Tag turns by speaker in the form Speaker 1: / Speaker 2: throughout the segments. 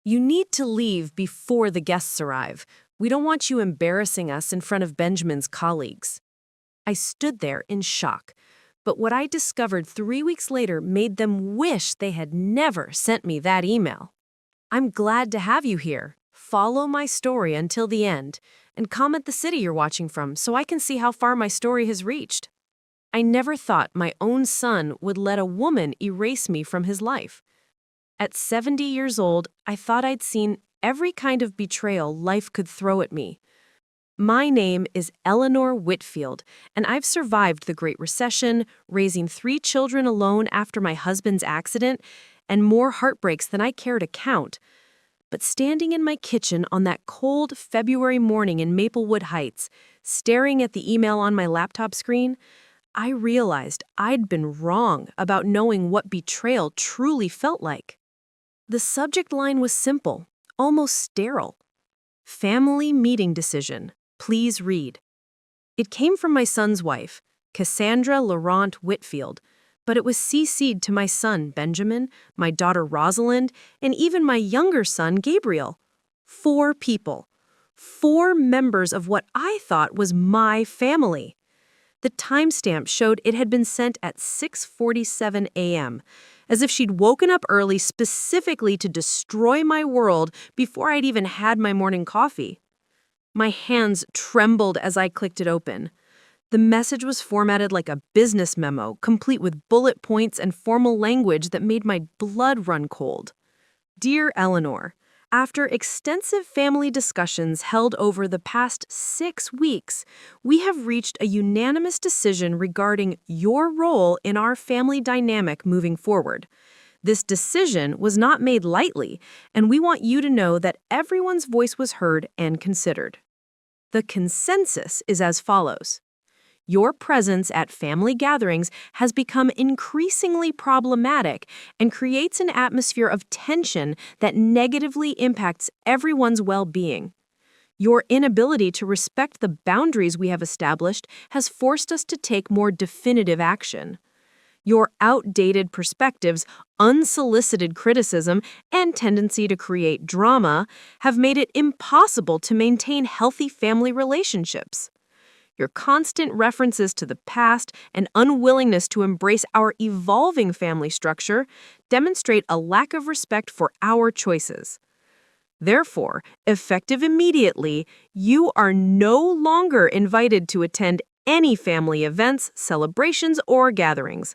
Speaker 1: You need to leave before the guests arrive. We don't want you embarrassing us in front of Benjamin's colleagues. I stood there in shock, but what I discovered 3 weeks later made them wish they had never sent me that email. I'm glad to have you here. Follow my story until the end, and comment the city you're watching from so I can see how far my story has reached. I never thought my own son would let a woman erase me from his life. At 70 years old, I thought I'd seen every kind of betrayal life could throw at me. My name is Eleanor Whitfield, and I've survived the Great Recession, raising 3 children alone after my husband's accident, and more heartbreaks than I care to count. But standing in my kitchen on that cold February morning in Maplewood Heights, staring at the email on my laptop screen, I realized I'd been wrong about knowing what betrayal truly felt like. The subject line was simple, almost sterile. Family meeting decision. Please read. It came from my son's wife, Cassandra Laurent Whitfield, but it was CC'd to my son, Benjamin, my daughter, Rosalind, and even my younger son, Gabriel. 4 people. 4 members of what I thought was my family. The timestamp showed it had been sent at 6:47 a.m., as if she'd woken up early specifically to destroy my world before I'd even had my morning coffee. My hands trembled as I clicked it open. The message was formatted like a business memo, complete with bullet points and formal language that made my blood run cold. Dear Eleanor, after extensive family discussions held over the past 6 weeks, we have reached a unanimous decision regarding your role in our family dynamic moving forward. This decision was not made lightly, and we want you to know that everyone's voice was heard and considered. The consensus is as follows. Your presence at family gatherings has become increasingly problematic and creates an atmosphere of tension that negatively impacts everyone's well-being. Your inability to respect the boundaries we have established has forced us to take more definitive action. Your outdated perspectives, unsolicited criticism, and tendency to create drama have made it impossible to maintain healthy family relationships. Your constant references to the past and unwillingness to embrace our evolving family structure demonstrate a lack of respect for our choices. Therefore, effective immediately, you are no longer invited to attend any family events, celebrations, or gatherings.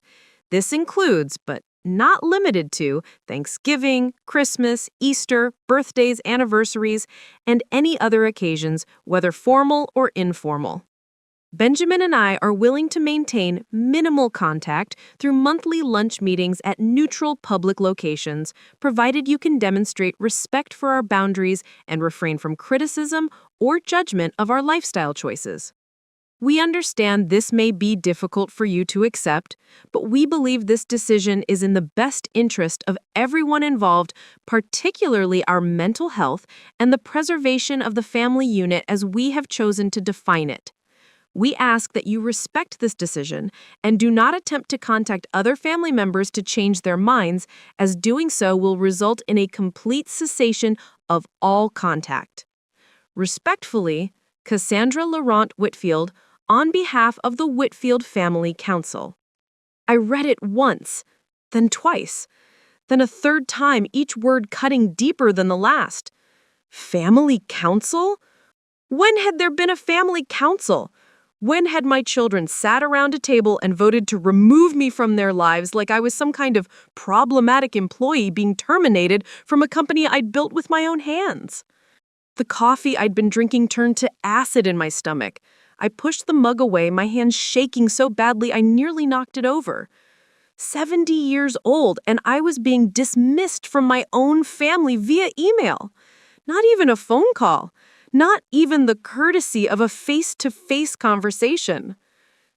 Speaker 1: This includes, but not limited to, Thanksgiving, Christmas, Easter, birthdays, anniversaries, and any other occasions, whether formal or informal. Benjamin and I are willing to maintain minimal contact through monthly lunch meetings at neutral public locations, provided you can demonstrate respect for our boundaries and refrain from criticism or judgment of our lifestyle choices. We understand this may be difficult for you to accept, but we believe this decision is in the best interest of everyone involved, particularly our mental health and the preservation of the family unit as we have chosen to define it. We ask that you respect this decision and do not attempt to contact other family members to change their minds, as doing so will result in a complete cessation of all contact. Respectfully, Cassandra Laurent Whitfield, on behalf of the Whitfield Family Council. I read it once, then twice, then a third time, each word cutting deeper than the last. Family council? When had there been a family council? When had my children sat around a table and voted to remove me from their lives like I was some kind of problematic employee being terminated from a company I'd built with my own hands? The coffee I'd been drinking turned to acid in my stomach. I pushed the mug away, my hands shaking so badly I nearly knocked it over. 70 years old, and I was being dismissed from my own family via email. Not even a phone call. Not even the courtesy of a face-to-face conversation.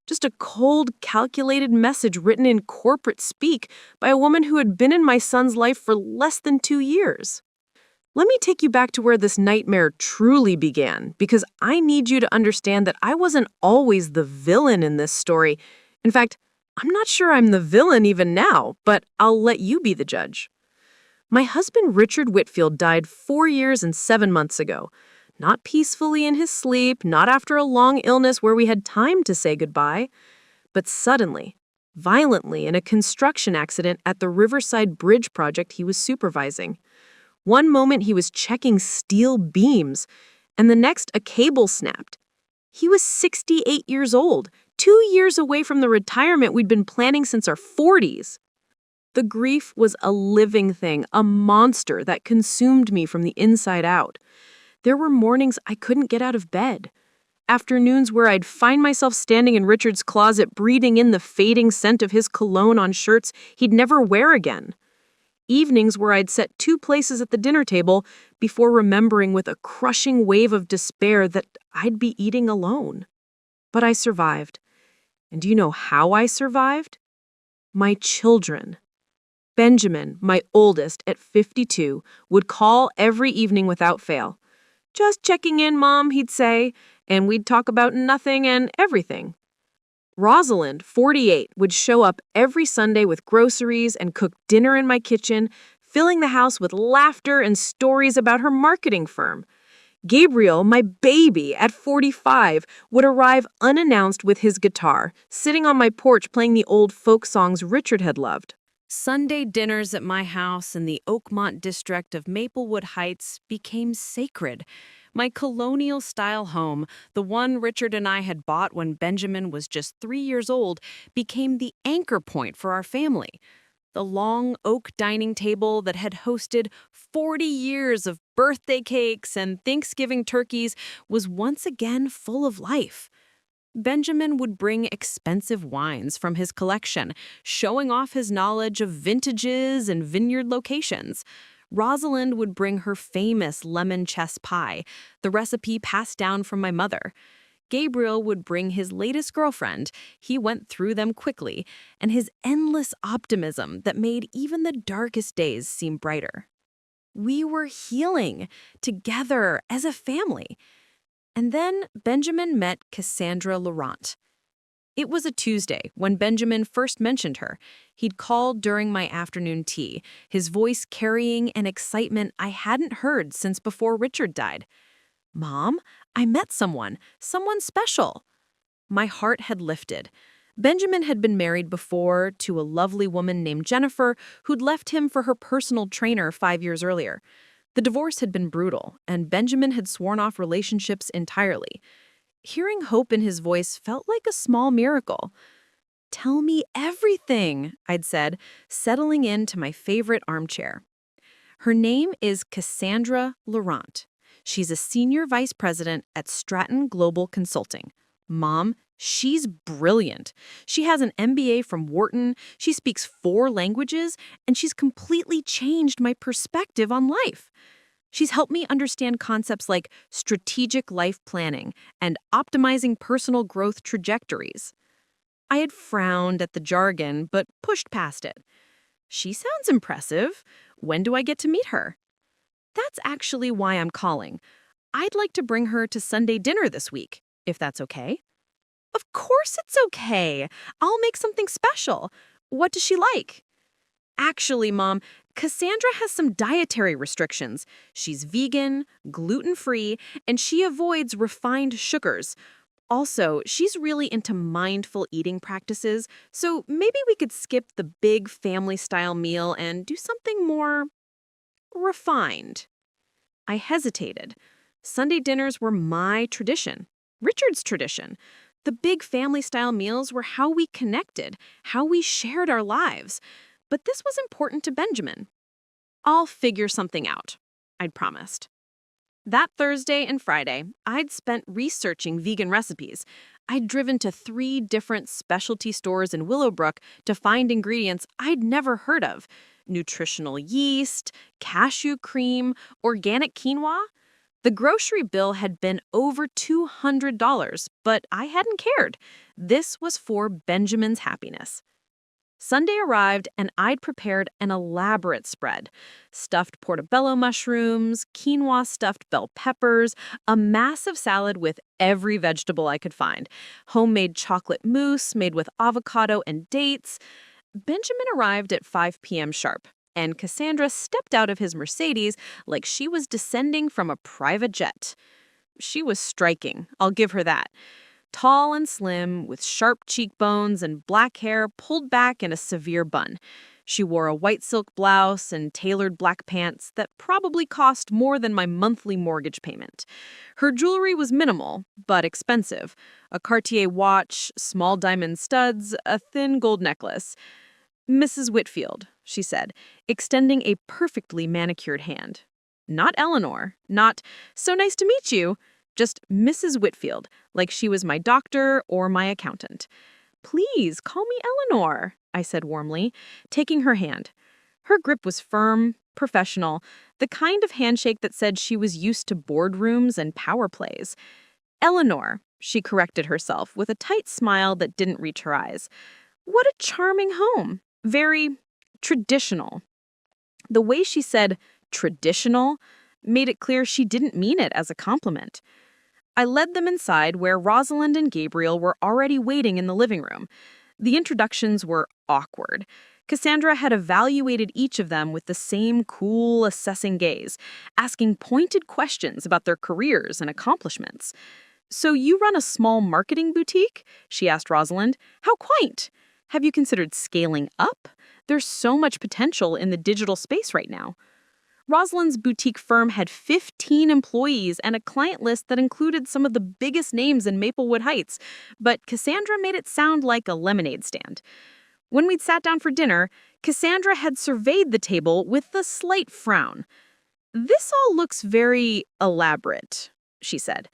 Speaker 1: Just a cold, calculated message written in corporate speak by a woman who had been in my son's life for less than 2 years. Let me take you back to where this nightmare truly began, because I need you to understand that I wasn't always the villain in this story. In fact, I'm not sure I'm the villain even now, but I'll let you be the judge. My husband Richard Whitfield died 4 years and 7 months ago. Not peacefully in his sleep, not after a long illness where we had time to say goodbye, but suddenly, violently in a construction accident at the Riverside Bridge project he was supervising. One moment he was checking steel beams, and the next a cable snapped. He was 68 years old, 2 years away from the retirement we'd been planning since our 40s. The grief was a living thing, a monster that consumed me from the inside out. There were mornings I couldn't get out of bed. Afternoons where I'd find myself standing in Richard's closet breathing in the fading scent of his cologne on shirts he'd never wear again. Evenings where I'd set 2 places at the dinner table before remembering with a crushing wave of despair that I'd be eating alone. But I survived. And do you know how I survived? My children. Benjamin, my oldest, at 52, would call every evening without fail. "Just checking in, Mom," he'd say, and we'd talk about nothing and everything. Rosalind, 48, would show up every Sunday with groceries and cook dinner in my kitchen, filling the house with laughter and stories about her marketing firm. Gabriel, my baby, at 45, would arrive unannounced with his guitar, sitting on my porch playing the old folk songs Richard had loved. Sunday dinners at my house in the Oakmont district of Maplewood Heights became sacred. My colonial-style home, the one Richard and I had bought when Benjamin was just 3 years old, became the anchor point for our family. The long oak dining table that had hosted 40 years of birthday cakes and Thanksgiving turkeys was once again full of life. Benjamin would bring expensive wines from his collection, showing off his knowledge of vintages and vineyard locations. Rosalind would bring her famous lemon chess pie, the recipe passed down from my mother. Gabriel would bring his latest girlfriend. He went through them quickly, and his endless optimism that made even the darkest days seem brighter. We were healing together as a family. And then Benjamin met Cassandra Laurent. It was a Tuesday when Benjamin first mentioned her. He'd called during my afternoon tea, his voice carrying an excitement I hadn't heard since before Richard died. "Mom, I met someone special." My heart had lifted. Benjamin had been married before to a lovely woman named Jennifer who'd left him for her personal trainer 5 years earlier. The divorce had been brutal, and Benjamin had sworn off relationships entirely. Hearing hope in his voice felt like a small miracle. "Tell me everything," I'd said, settling into my favorite armchair. "Her name is Cassandra Laurent. She's a senior vice president at Stratton Global Consulting. Mom, she's brilliant. She has an MBA from Wharton, she speaks 4 languages, and she's completely changed my perspective on life. She's helped me understand concepts like strategic life planning and optimizing personal growth trajectories." I had frowned at the jargon, but pushed past it. "She sounds impressive. When do I get to meet her?" "That's actually why I'm calling. I'd like to bring her to Sunday dinner this week, if that's okay." "Of course it's okay. I'll make something special. What does she like?" "Actually, Mom, Cassandra has some dietary restrictions. She's vegan, gluten-free, and she avoids refined sugars. Also, she's really into mindful eating practices, so maybe we could skip the big family-style meal and do something more refined." I hesitated. Sunday dinners were my tradition, Richard's tradition. The big family-style meals were how we connected, how we shared our lives. But this was important to Benjamin. "I'll figure something out," I'd promised. That Thursday and Friday, I'd spent researching vegan recipes. I'd driven to 3 different specialty stores in Willowbrook to find ingredients I'd never heard of: nutritional yeast, cashew cream, organic quinoa. The grocery bill had been over $200, but I hadn't cared. This was for Benjamin's happiness. Sunday arrived, and I'd prepared an elaborate spread. Stuffed portobello mushrooms, quinoa-stuffed bell peppers, a massive salad with every vegetable I could find, homemade chocolate mousse made with avocado and dates. Benjamin arrived at 5 p.m. sharp, and Cassandra stepped out of his Mercedes like she was descending from a private jet. She was striking, I'll give her that. Tall and slim, with sharp cheekbones and black hair pulled back in a severe bun. She wore a white silk blouse and tailored black pants that probably cost more than my monthly mortgage payment. Her jewelry was minimal, but expensive. A Cartier watch, small diamond studs, a thin gold necklace. "Mrs. Whitfield," she said, extending a perfectly manicured hand. Not Eleanor, not "so nice to meet you," just Mrs. Whitfield, like she was my doctor or my accountant. "Please, call me Eleanor," I said warmly, taking her hand. Her grip was firm, professional, the kind of handshake that said she was used to boardrooms and power plays. "Eleanor," she corrected herself with a tight smile that didn't reach her eyes. What a charming home. Very traditional. The way she said traditional made it clear she didn't mean it as a compliment. I led them inside where Rosalind and Gabriel were already waiting in the living room. The introductions were awkward. Cassandra had evaluated each of them with the same cool, assessing gaze, asking pointed questions about their careers and accomplishments. "So you run a small marketing boutique?" she asked Rosalind. "How quaint! Have you considered scaling up? There's so much potential in the digital space right now." Rosalind's boutique firm had 15 employees and a client list that included some of the biggest names in Maplewood Heights, but Cassandra made it sound like a lemonade stand. When we'd sat down for dinner, Cassandra had surveyed the table with a slight frown. "This all looks very elaborate," she said.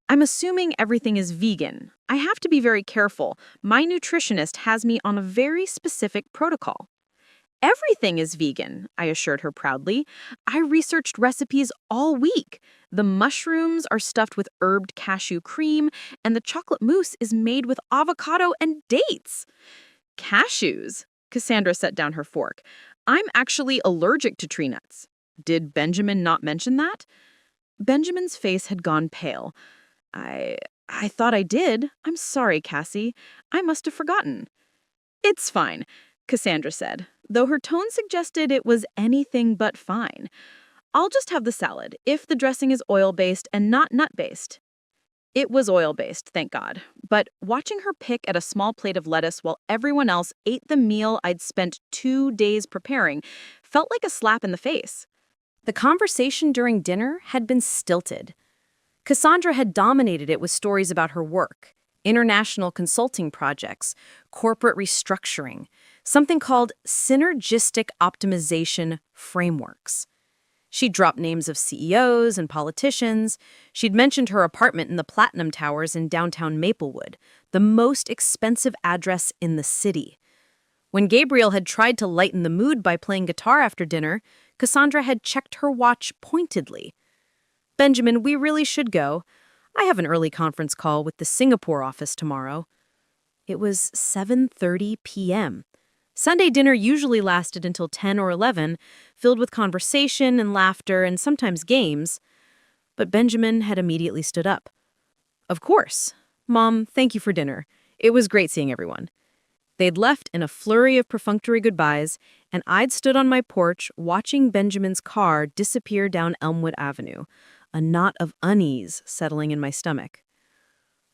Speaker 1: "I'm assuming everything is vegan. I have to be very careful. My nutritionist has me on a very specific protocol." "Everything is vegan," I assured her proudly. "I researched recipes all week. The mushrooms are stuffed with herbed cashew cream, and the chocolate mousse is made with avocado and dates." "Cashews?" Cassandra set down her fork. "I'm actually allergic to tree nuts." "Did Benjamin not mention that?" Benjamin's face had gone pale. I thought I did. I'm sorry, Cassie. I must have forgotten." "It's fine," Cassandra said, though her tone suggested it was anything but fine. "I'll just have the salad, if the dressing is oil-based and not nut-based." It was oil-based, thank God, but watching her pick at a small plate of lettuce while everyone else ate the meal I'd spent 2 days preparing felt like a slap in the face. The conversation during dinner had been stilted. Cassandra had dominated it with stories about her work, international consulting projects, corporate restructuring, something called synergistic optimization frameworks. She'd dropped names of CEOs and politicians. She'd mentioned her apartment in the Platinum Towers in downtown Maplewood, the most expensive address in the city. When Gabriel had tried to lighten the mood by playing guitar after dinner, Cassandra had checked her watch pointedly. "Benjamin, we really should go. I have an early conference call with the Singapore office tomorrow." It was 7:30 p.m. Sunday dinner usually lasted until 10 or 11, filled with conversation and laughter and sometimes games. But Benjamin had immediately stood up. "Of course. Mom, thank you for dinner. It was great seeing everyone." They'd left in a flurry of perfunctory goodbyes, and I'd stood on my porch watching Benjamin's car disappear down Elmwood Avenue, a knot of unease settling in my stomach.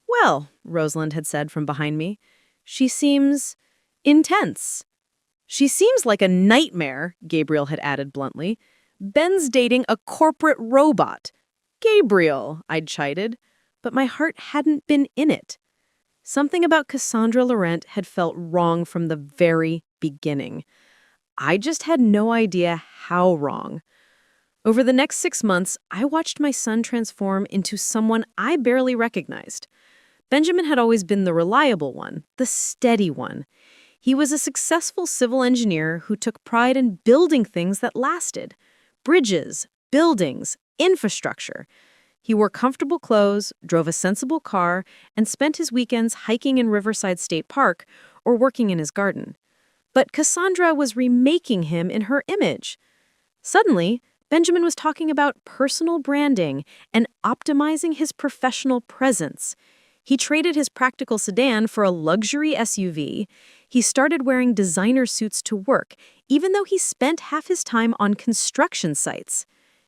Speaker 1: "Well," Rosalind had said from behind me, "she seems intense." "She seems like a nightmare," Gabriel had added bluntly. "Ben's dating a corporate robot." "Gabriel," I'd chided, but my heart hadn't been in it. Something about Cassandra Laurent had felt wrong from the very beginning. I just had no idea how wrong. Over the next 6 months, I watched my son transform into someone I barely recognized. Benjamin had always been the reliable one, the steady one. He was a successful civil engineer who took pride in building things that lasted. Bridges, buildings, infrastructure. He wore comfortable clothes, drove a sensible car, and spent his weekends hiking in Riverside State Park or working in his garden. But Cassandra was remaking him in her image. Suddenly, Benjamin was talking about personal branding and optimizing his professional presence. He traded his practical sedan for a luxury SUV. He started wearing designer suits to work, even though he spent half his time on construction sites.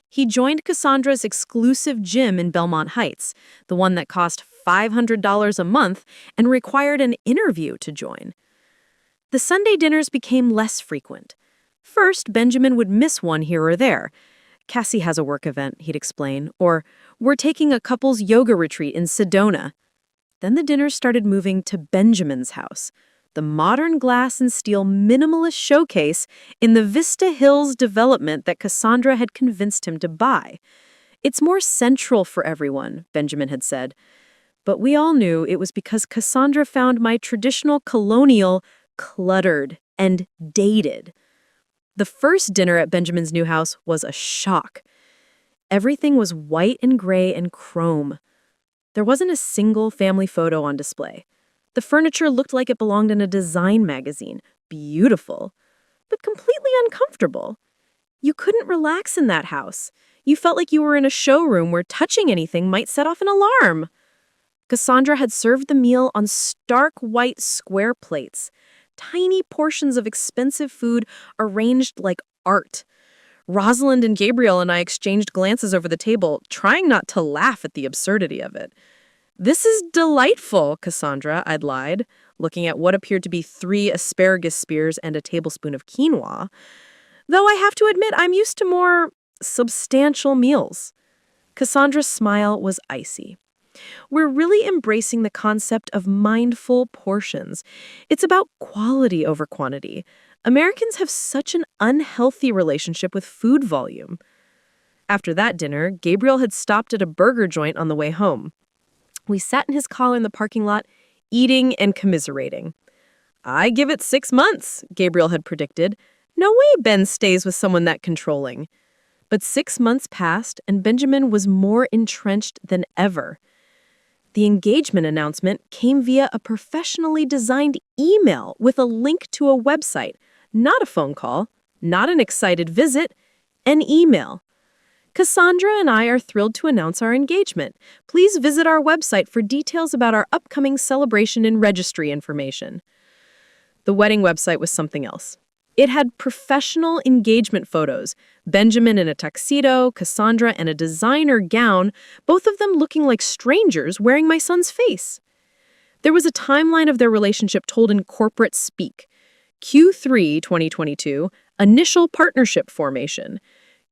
Speaker 1: He joined Cassandra's exclusive gym in Belmont Heights, the one that cost $500 a month and required an interview to join. The Sunday dinners became less frequent. First, Benjamin would miss one here or there. Cassie has a work event, he'd explain, or we're taking a couple's yoga retreat in Sedona. Then the dinners started moving to Benjamin's house, the modern glass and steel minimalist showcase in the Vista Hills development that Cassandra had convinced him to buy. It's more central for everyone, Benjamin had said. But we all knew it was because Cassandra found my traditional colonial cluttered and dated. The first dinner at Benjamin's new house was a shock. Everything was white and gray and chrome. There wasn't a single family photo on display. The furniture looked like it belonged in a design magazine. Beautiful, but completely uncomfortable. You couldn't relax in that house. You felt like you were in a showroom where touching anything might set off an alarm. Cassandra had served the meal on stark white square plates, tiny portions of expensive food arranged like art. Rosalind and Gabriel and I exchanged glances over the table, trying not to laugh at the absurdity of it. "This is delightful, Cassandra," I'd lied, looking at what appeared to be 3 asparagus spears and a tablespoon of quinoa. Though I have to admit I'm used to more substantial meals. Cassandra's smile was icy. We're really embracing the concept of mindful portions. It's about quality over quantity. Americans have such an unhealthy relationship with food volume. After that dinner, Gabriel had stopped at a burger joint on the way home. We sat in his car in the parking lot, eating and commiserating. "I give it 6 months," Gabriel had predicted. No way Ben stays with someone that controlling. But 6 months passed, and Benjamin was more entrenched than ever. The engagement announcement came via a professionally designed email with a link to a website, not a phone call, not an excited visit, an email. "Cassandra and I are thrilled to announce our engagement. Please visit our website for details about our upcoming celebration and registry information." The wedding website was something else. It had professional engagement photos, Benjamin in a tuxedo, Cassandra in a designer gown, both of them looking like strangers wearing my son's face. There was a timeline of their relationship told in corporate speak. Q3 2022, initial partnership formation.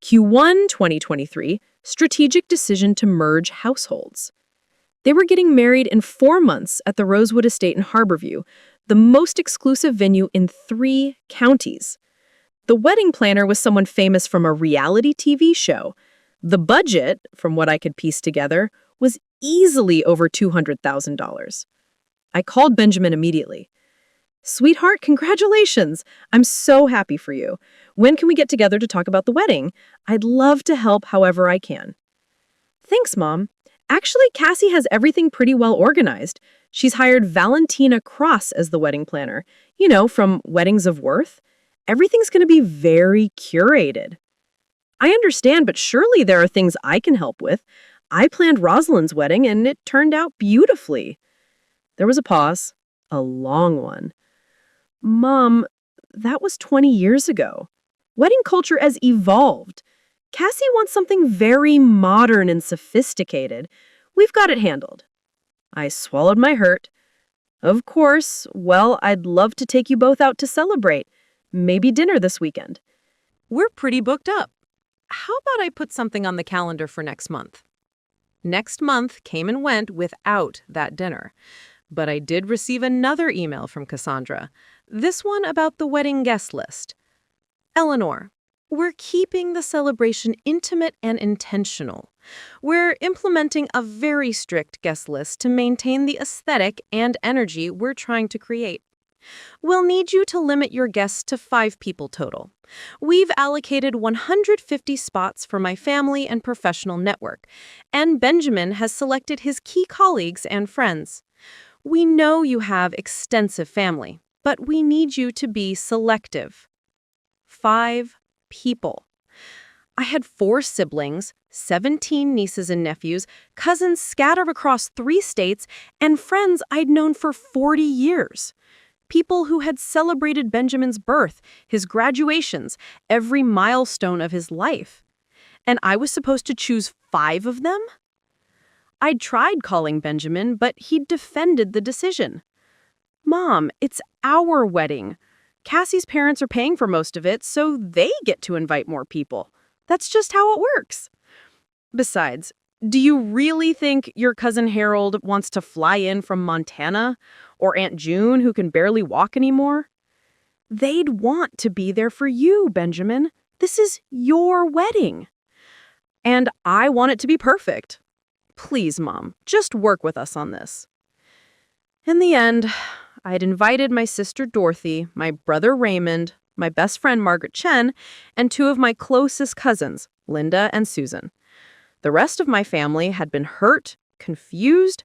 Speaker 1: Q1 2023, strategic decision to merge households. They were getting married in 4 months at the Rosewood Estate in Harborview, the most exclusive venue in 3 counties. The wedding planner was someone famous from a reality TV show. The budget, from what I could piece together, was easily over $200,000. I called Benjamin immediately. "Sweetheart, congratulations! I'm so happy for you. When can we get together to talk about the wedding? I'd love to help however I can." "Thanks, Mom. Actually, Cassie has everything pretty well organized. She's hired Valentina Cross as the wedding planner. You know, from Weddings of Worth. Everything's going to be very curated." "I understand, but surely there are things I can help with. I planned Rosalind's wedding, and it turned out beautifully." There was a pause, a long one. "Mom, that was 20 years ago. Wedding culture has evolved. Cassie wants something very modern and sophisticated. We've got it handled." I swallowed my hurt. "Of course. Well, I'd love to take you both out to celebrate. Maybe dinner this weekend." "We're pretty booked up. How about I put something on the calendar for next month?" Next month came and went without that dinner. But I did receive another email from Cassandra, this one about the wedding guest list. "Eleanor, we're keeping the celebration intimate and intentional. We're implementing a very strict guest list to maintain the aesthetic and energy we're trying to create. We'll need you to limit your guests to 5 people total. We've allocated 150 spots for my family and professional network, and Benjamin has selected his key colleagues and friends. We know you have extensive family, but we need you to be selective. 5 people. I had 4 siblings, 17 nieces and nephews, cousins scattered across 3 states, and friends I'd known for 40 years. People who had celebrated Benjamin's birth, his graduations, every milestone of his life. And I was supposed to choose 5 of them? I'd tried calling Benjamin, but he'd defended the decision. Mom, it's our wedding. Cassie's parents are paying for most of it, so they get to invite more people. That's just how it works. Besides, do you really think your cousin Harold wants to fly in from Montana? Or Aunt June, who can barely walk anymore? They'd want to be there for you, Benjamin. This is your wedding. And I want it to be perfect. Please, Mom, just work with us on this. In the end, I'd invited my sister Dorothy, my brother Raymond, my best friend Margaret Chen, and 2 of my closest cousins, Linda and Susan. The rest of my family had been hurt, confused,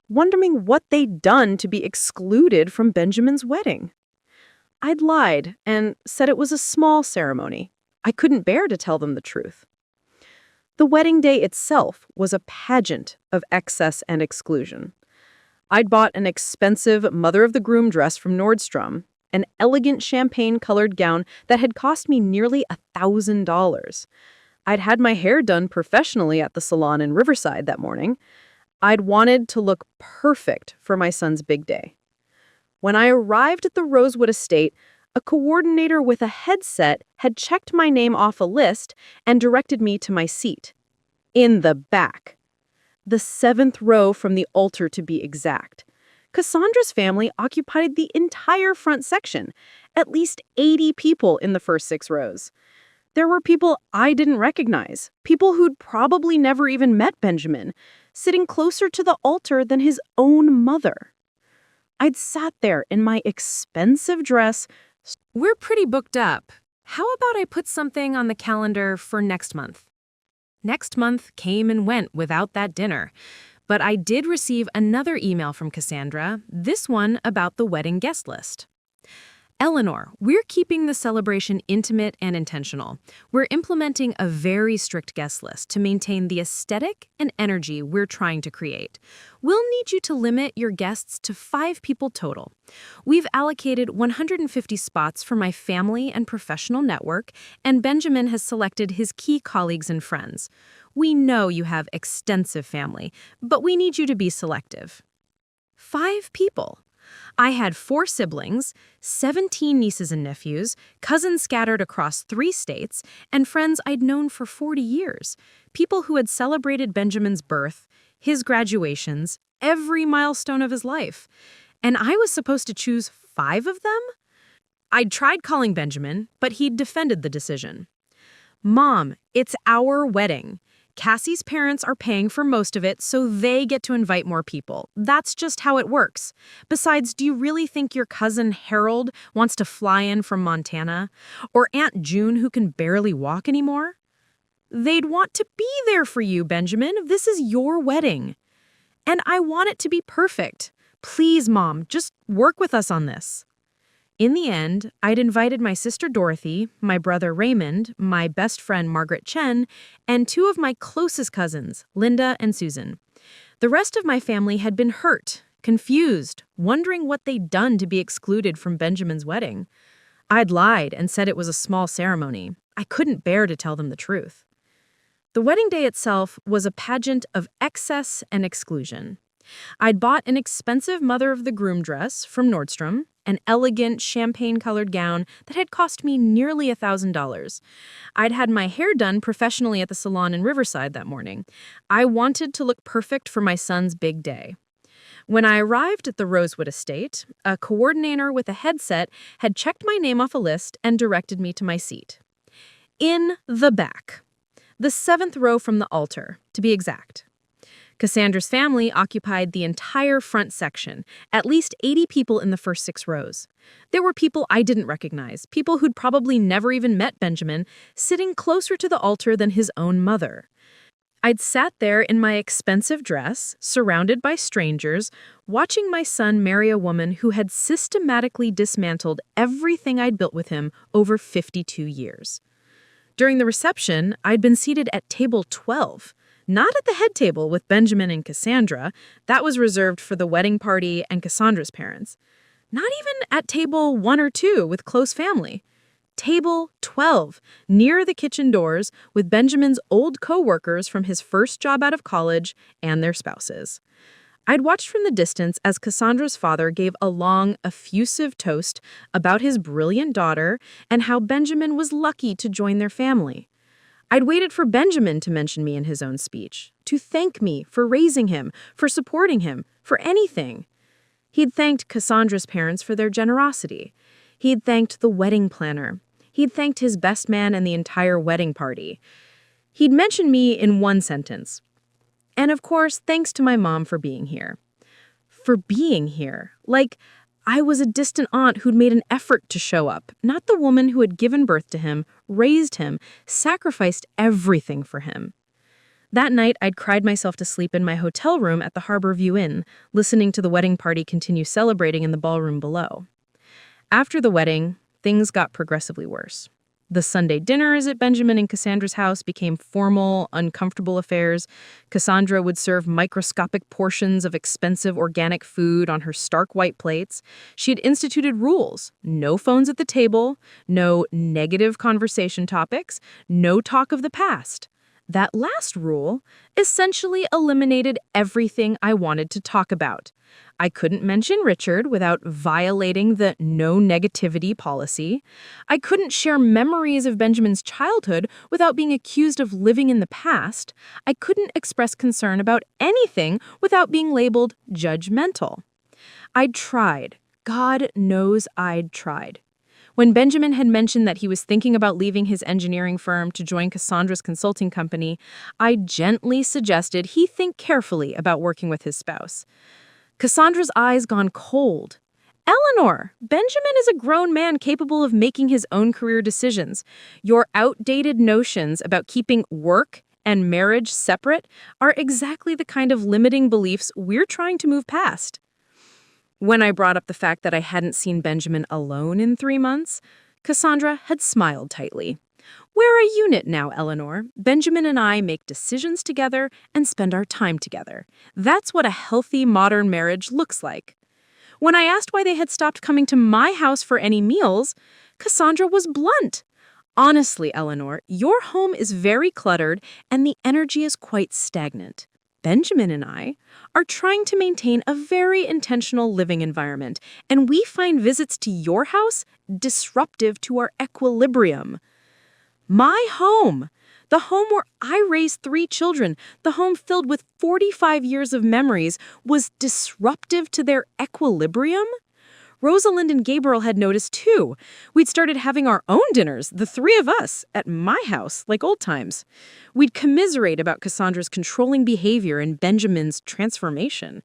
Speaker 1: wondering what they'd done to be excluded from Benjamin's wedding. I'd lied and said it was a small ceremony. I couldn't bear to tell them the truth. The wedding day itself was a pageant of excess and exclusion. I'd bought an expensive mother-of-the-groom dress from Nordstrom, an elegant champagne-colored gown that had cost me nearly $1,000. I'd had my hair done professionally at the salon in Riverside that morning. I'd wanted to look perfect for my son's big day. When I arrived at the Rosewood estate, a coordinator with a headset had checked my name off a list and directed me to my seat. In the back. The 7th row from the altar, to be exact. Cassandra's family occupied the entire front section, at least 80 people in the first 6 rows. There were people I didn't recognize, people who'd probably never even met Benjamin, sitting closer to the altar than his own mother. I'd sat there in my expensive dress. We're pretty booked up. How about I put something on the calendar for next month? Next month came and went without that dinner. But I did receive another email from Cassandra, this one about the wedding guest list. Eleanor, we're keeping the celebration intimate and intentional. We're implementing a very strict guest list to maintain the aesthetic and energy we're trying to create. We'll need you to limit your guests to 5 people total. We've allocated 150 spots for my family and professional network, and Benjamin has selected his key colleagues and friends. We know you have extensive family, but we need you to be selective. 5 people. I had 4 siblings, 17 nieces and nephews, cousins scattered across 3 states, and friends I'd known for 40 years. People who had celebrated Benjamin's birth, his graduations, every milestone of his life. And I was supposed to choose 5 of them? I'd tried calling Benjamin, but he'd defended the decision. Mom, it's our wedding. Cassie's parents are paying for most of it, so they get to invite more people. That's just how it works. Besides, do you really think your cousin Harold wants to fly in from Montana? Or Aunt June, who can barely walk anymore? They'd want to be there for you, Benjamin. This is your wedding. And I want it to be perfect. Please, Mom, just work with us on this. In the end, I'd invited my sister Dorothy, my brother Raymond, my best friend Margaret Chen, and 2 of my closest cousins, Linda and Susan. The rest of my family had been hurt, confused, wondering what they'd done to be excluded from Benjamin's wedding. I'd lied and said it was a small ceremony. I couldn't bear to tell them the truth. The wedding day itself was a pageant of excess and exclusion. I'd bought an expensive mother-of-the-groom dress from Nordstrom, an elegant champagne-colored gown that had cost me nearly $1,000. I'd had my hair done professionally at the salon in Riverside that morning. I wanted to look perfect for my son's big day. When I arrived at the Rosewood estate, a coordinator with a headset had checked my name off a list and directed me to my seat. In the back. The 7th row from the altar, to be exact. Cassandra's family occupied the entire front section, at least 80 people in the first 6 rows. There were people I didn't recognize, people who'd probably never even met Benjamin, sitting closer to the altar than his own mother. I'd sat there in my expensive dress, surrounded by strangers, watching my son marry a woman who had systematically dismantled everything I'd built with him over 52 years. During the reception, I'd been seated at table 12. Not at the head table with Benjamin and Cassandra. That was reserved for the wedding party and Cassandra's parents. Not even at table 1 or 2 with close family. Table 12, near the kitchen doors with Benjamin's old co-workers from his first job out of college and their spouses. I'd watched from the distance as Cassandra's father gave a long, effusive toast about his brilliant daughter and how Benjamin was lucky to join their family. I'd waited for Benjamin to mention me in his own speech, to thank me for raising him, for supporting him, for anything. He'd thanked Cassandra's parents for their generosity. He'd thanked the wedding planner. He'd thanked his best man and the entire wedding party. He'd mentioned me in one sentence. And of course, thanks to my mom for being here. For being here. Like, I was a distant aunt who'd made an effort to show up, not the woman who had given birth to him, raised him, sacrificed everything for him. That night, I'd cried myself to sleep in my hotel room at the Harborview Inn, listening to the wedding party continue celebrating in the ballroom below. After the wedding, things got progressively worse. The Sunday dinners at Benjamin and Cassandra's house became formal, uncomfortable affairs. Cassandra would serve microscopic portions of expensive organic food on her stark white plates. She had instituted rules: no phones at the table, no negative conversation topics, no talk of the past. That last rule essentially eliminated everything I wanted to talk about. I couldn't mention Richard without violating the no negativity policy. I couldn't share memories of Benjamin's childhood without being accused of living in the past. I couldn't express concern about anything without being labeled judgmental. I'd tried. God knows I'd tried. When Benjamin had mentioned that he was thinking about leaving his engineering firm to join Cassandra's consulting company, I gently suggested he think carefully about working with his spouse. Cassandra's eyes gone cold. Eleanor, Benjamin is a grown man capable of making his own career decisions. Your outdated notions about keeping work and marriage separate are exactly the kind of limiting beliefs we're trying to move past. When I brought up the fact that I hadn't seen Benjamin alone in 3 months, Cassandra had smiled tightly. We're a unit now, Eleanor. Benjamin and I make decisions together and spend our time together. That's what a healthy modern marriage looks like. When I asked why they had stopped coming to my house for any meals, Cassandra was blunt. Honestly, Eleanor, your home is very cluttered and the energy is quite stagnant. Benjamin and I are trying to maintain a very intentional living environment, and we find visits to your house disruptive to our equilibrium. My home, the home where I raised 3 children, the home filled with 45 years of memories, was disruptive to their equilibrium? Rosalind and Gabriel had noticed too. We'd started having our own dinners, the 3 of us, at my house, like old times. We'd commiserate about Cassandra's controlling behavior and Benjamin's transformation.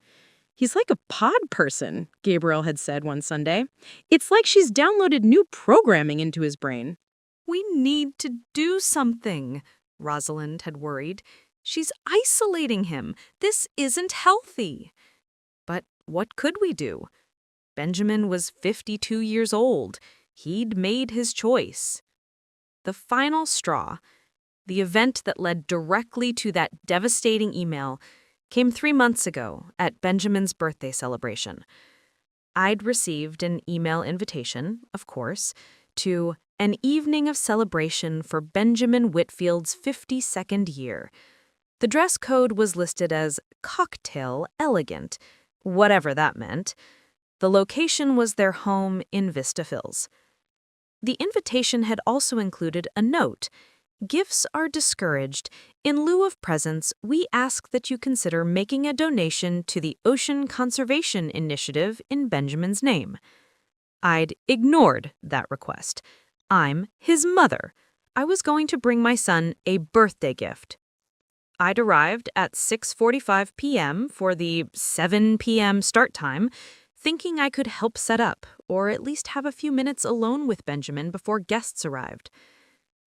Speaker 1: He's like a pod person, Gabriel had said one Sunday. It's like she's downloaded new programming into his brain.
Speaker 2: We need to do something, Rosalind had worried. She's isolating him. This isn't healthy. But what could we do? Benjamin was 52 years old. He'd made his choice. The final straw, the event that led directly to that devastating email, came 3 months ago at Benjamin's birthday celebration. I'd received an email invitation, of course, to an evening of celebration for Benjamin Whitfield's 52nd year. The dress code was listed as cocktail elegant, whatever that meant. The location was their home in Vista Hills. The invitation had also included a note. Gifts are discouraged. In lieu of presents, we ask that you consider making a donation to the Ocean Conservation Initiative in Benjamin's name. I'd ignored that request. I'm his mother. I was going to bring my son a birthday gift. I'd arrived at 6:45 p.m. for the 7 p.m. start time, thinking I could help set up, or at least have a few minutes alone with Benjamin before guests arrived.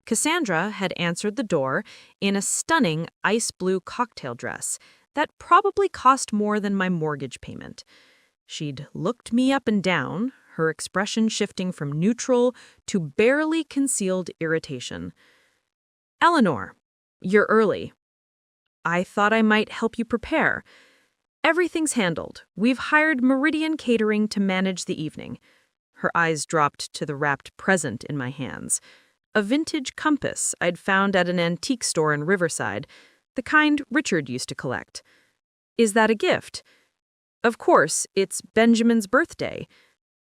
Speaker 2: Cassandra had answered the door in a stunning ice blue cocktail dress that probably cost more than my mortgage payment. She'd looked me up and down, her expression shifting from neutral to barely concealed irritation. Eleanor, you're early. I thought I might help you prepare. Everything's handled. We've hired Meridian Catering to manage the evening. Her eyes dropped to the wrapped present in my hands. A vintage compass I'd found at an antique store in Riverside, the kind Richard used to collect. Is that a gift? Of course, it's Benjamin's birthday.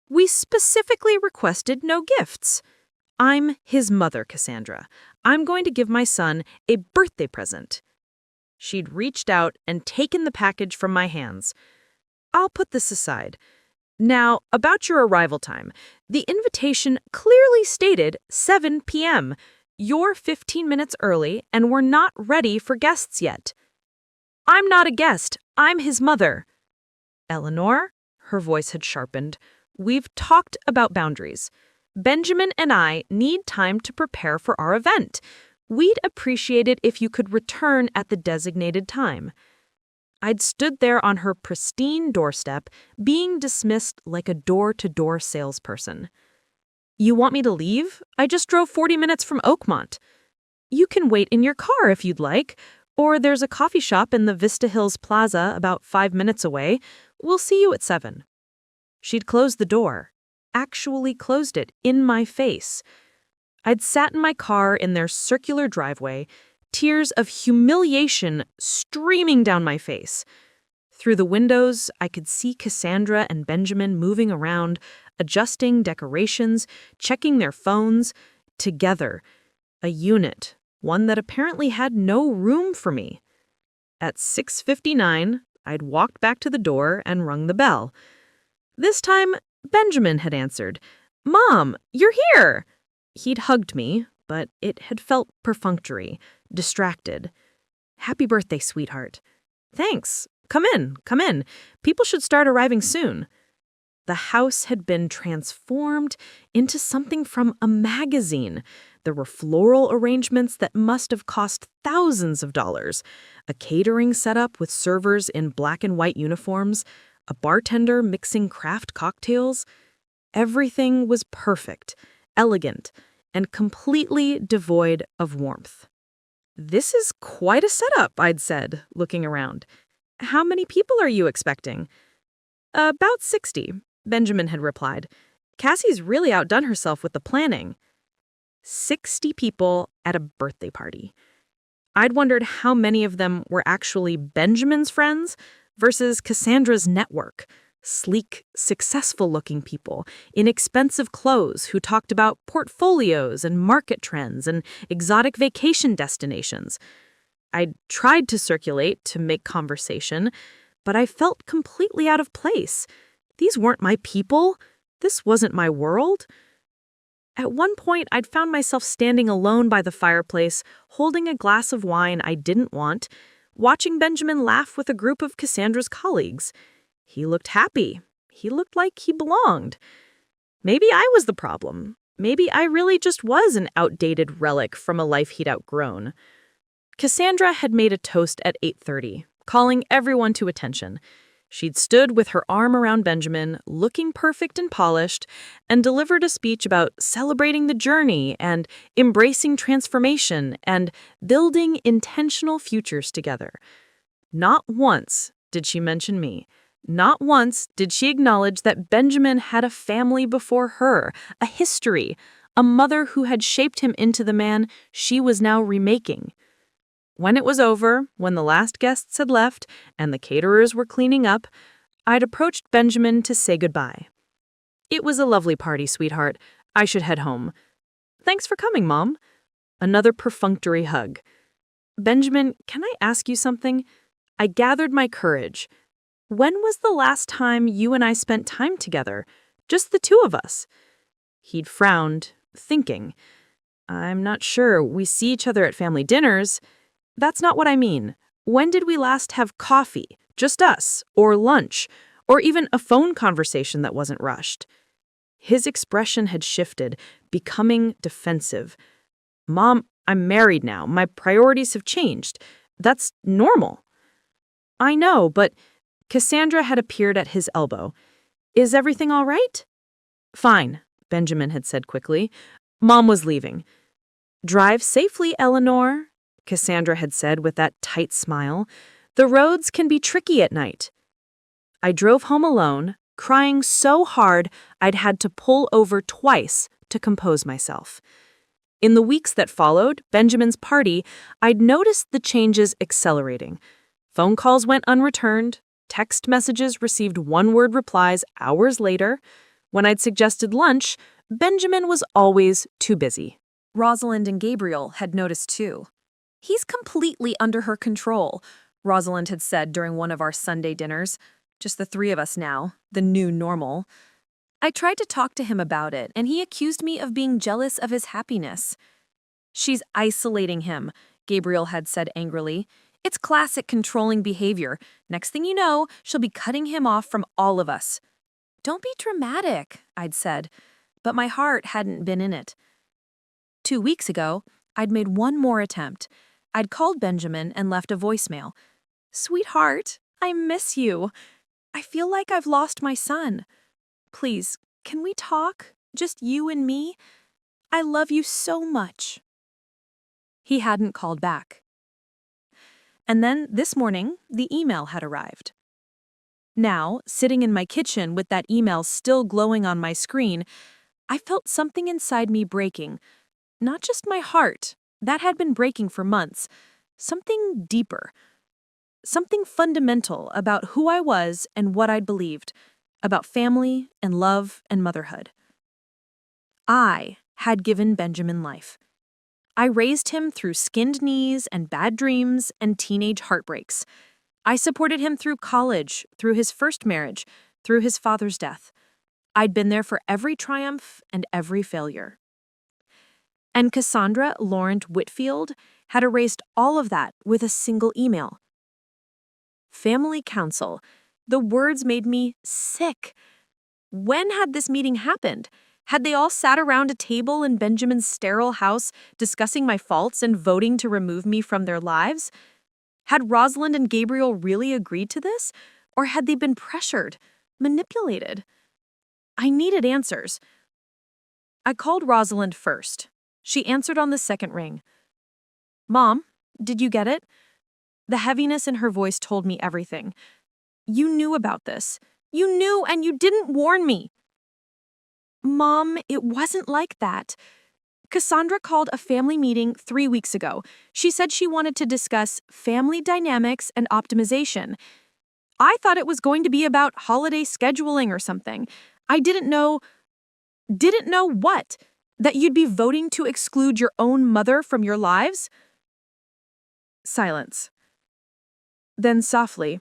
Speaker 2: We specifically requested no gifts. I'm his mother, Cassandra. I'm going to give my son a birthday present. She'd reached out and taken the package from my hands. I'll put this aside. Now, about your arrival time. The invitation clearly stated 7 p.m. You're 15 minutes early, and we're not ready for guests yet. I'm not a guest. I'm his mother. Eleanor, her voice had sharpened, we've talked about boundaries. Benjamin and I need time to prepare for our event. We'd appreciate it if you could return at the designated time. I'd stood there on her pristine doorstep, being dismissed like a door-to-door salesperson. You want me to leave? I just drove 40 minutes from Oakmont. You can wait in your car if you'd like, or there's a coffee shop in the Vista Hills Plaza about 5 minutes away. We'll see you at 7. She'd closed the door, actually closed it in my face. I'd sat in my car in their circular driveway, tears of humiliation streaming down my face. Through the windows, I could see Cassandra and Benjamin moving around, adjusting decorations, checking their phones, together, a unit, one that apparently had no room for me. At 6:59, I'd walked back to the door and rung the bell. This time, Benjamin had answered. "Mom, you're here!" He'd hugged me, but it had felt perfunctory, distracted. "Happy birthday, sweetheart." "Thanks. Come in, come in. People should start arriving soon." The house had been transformed into something from a magazine. There were floral arrangements that must have cost thousands of dollars, a catering setup with servers in black and white uniforms, a bartender mixing craft cocktails. Everything was perfect, elegant, and completely devoid of warmth. "This is quite a setup," I'd said, looking around. "How many people are you expecting?" "About 60, Benjamin had replied. "Cassie's really outdone herself with the planning." 60 people at a birthday party. I'd wondered how many of them were actually Benjamin's friends versus Cassandra's network. Sleek, successful-looking people in expensive clothes who talked about portfolios and market trends and exotic vacation destinations. I'd tried to circulate to make conversation, but I felt completely out of place. These weren't my people. This wasn't my world. At one point, I'd found myself standing alone by the fireplace, holding a glass of wine I didn't want, watching Benjamin laugh with a group of Cassandra's colleagues. He looked happy. He looked like he belonged. Maybe I was the problem. Maybe I really just was an outdated relic from a life he'd outgrown. Cassandra had made a toast at 8:30, calling everyone to attention. She'd stood with her arm around Benjamin, looking perfect and polished, and delivered a speech about celebrating the journey and embracing transformation and building intentional futures together. Not once did she mention me. Not once did she acknowledge that Benjamin had a family before her, a history, a mother who had shaped him into the man she was now remaking. When it was over, when the last guests had left and the caterers were cleaning up, I'd approached Benjamin to say goodbye. "It was a lovely party, sweetheart. I should head home." "Thanks for coming, Mom." Another perfunctory hug. "Benjamin, can I ask you something?" I gathered my courage. "When was the last time you and I spent time together? Just the two of us?" He'd frowned, thinking. "I'm not sure. We see each other at family dinners." "That's not what I mean. When did we last have coffee? Just us, or lunch, or even a phone conversation that wasn't rushed?" His expression had shifted, becoming defensive. "Mom, I'm married now. My priorities have changed. That's normal." "I know, but..." Cassandra had appeared at his elbow. "Is everything all right?" "Fine," Benjamin had said quickly. "Mom was leaving." Drive safely, Eleanor, Cassandra had said with that tight smile. The roads can be tricky at night. I drove home alone, crying so hard I'd had to pull over twice to compose myself. In the weeks that followed Benjamin's party, I'd noticed the changes accelerating. Phone calls went unreturned, text messages received one-word replies hours later. When I'd suggested lunch, Benjamin was always too busy.
Speaker 1: Rosalind and Gabriel had noticed too. He's completely under her control, Rosalind had said during one of our Sunday dinners. Just the three of us now, the new normal. I tried to talk to him about it, and he accused me of being jealous of his happiness. She's isolating him, Gabriel had said angrily. It's classic controlling behavior. Next thing you know, she'll be cutting him off from all of us. Don't be dramatic, I'd said, but my heart hadn't been in it. 2 weeks ago, I'd made one more attempt. I'd called Benjamin and left a voicemail. Sweetheart, I miss you. I feel like I've lost my son. Please, can we talk? Just you and me? I love you so much. He hadn't called back. And then this morning, the email had arrived. Now, sitting in my kitchen with that email still glowing on my screen, I felt something inside me breaking. Not just my heart, that had been breaking for months. Something deeper. Something fundamental about who I was and what I'd believed, about family and love and motherhood. I had given Benjamin life. I raised him through skinned knees and bad dreams and teenage heartbreaks. I supported him through college, through his first marriage, through his father's death. I'd been there for every triumph and every failure. And Cassandra Laurent Whitfield had erased all of that with a single email. Family council. The words made me sick. When had this meeting happened? Had they all sat around a table in Benjamin's sterile house discussing my faults and voting to remove me from their lives? Had Rosalind and Gabriel really agreed to this? Or had they been pressured, manipulated? I needed answers. I called Rosalind first. She answered on the second ring. Mom, did you get it? The heaviness in her voice told me everything. You knew about this. You knew and you didn't warn me. Mom, it wasn't like that. Cassandra called a family meeting 3 weeks ago. She said she wanted to discuss family dynamics and optimization. I thought it was going to be about holiday scheduling or something. I didn't know what? That you'd be voting to exclude your own mother from your lives? Silence. Then softly,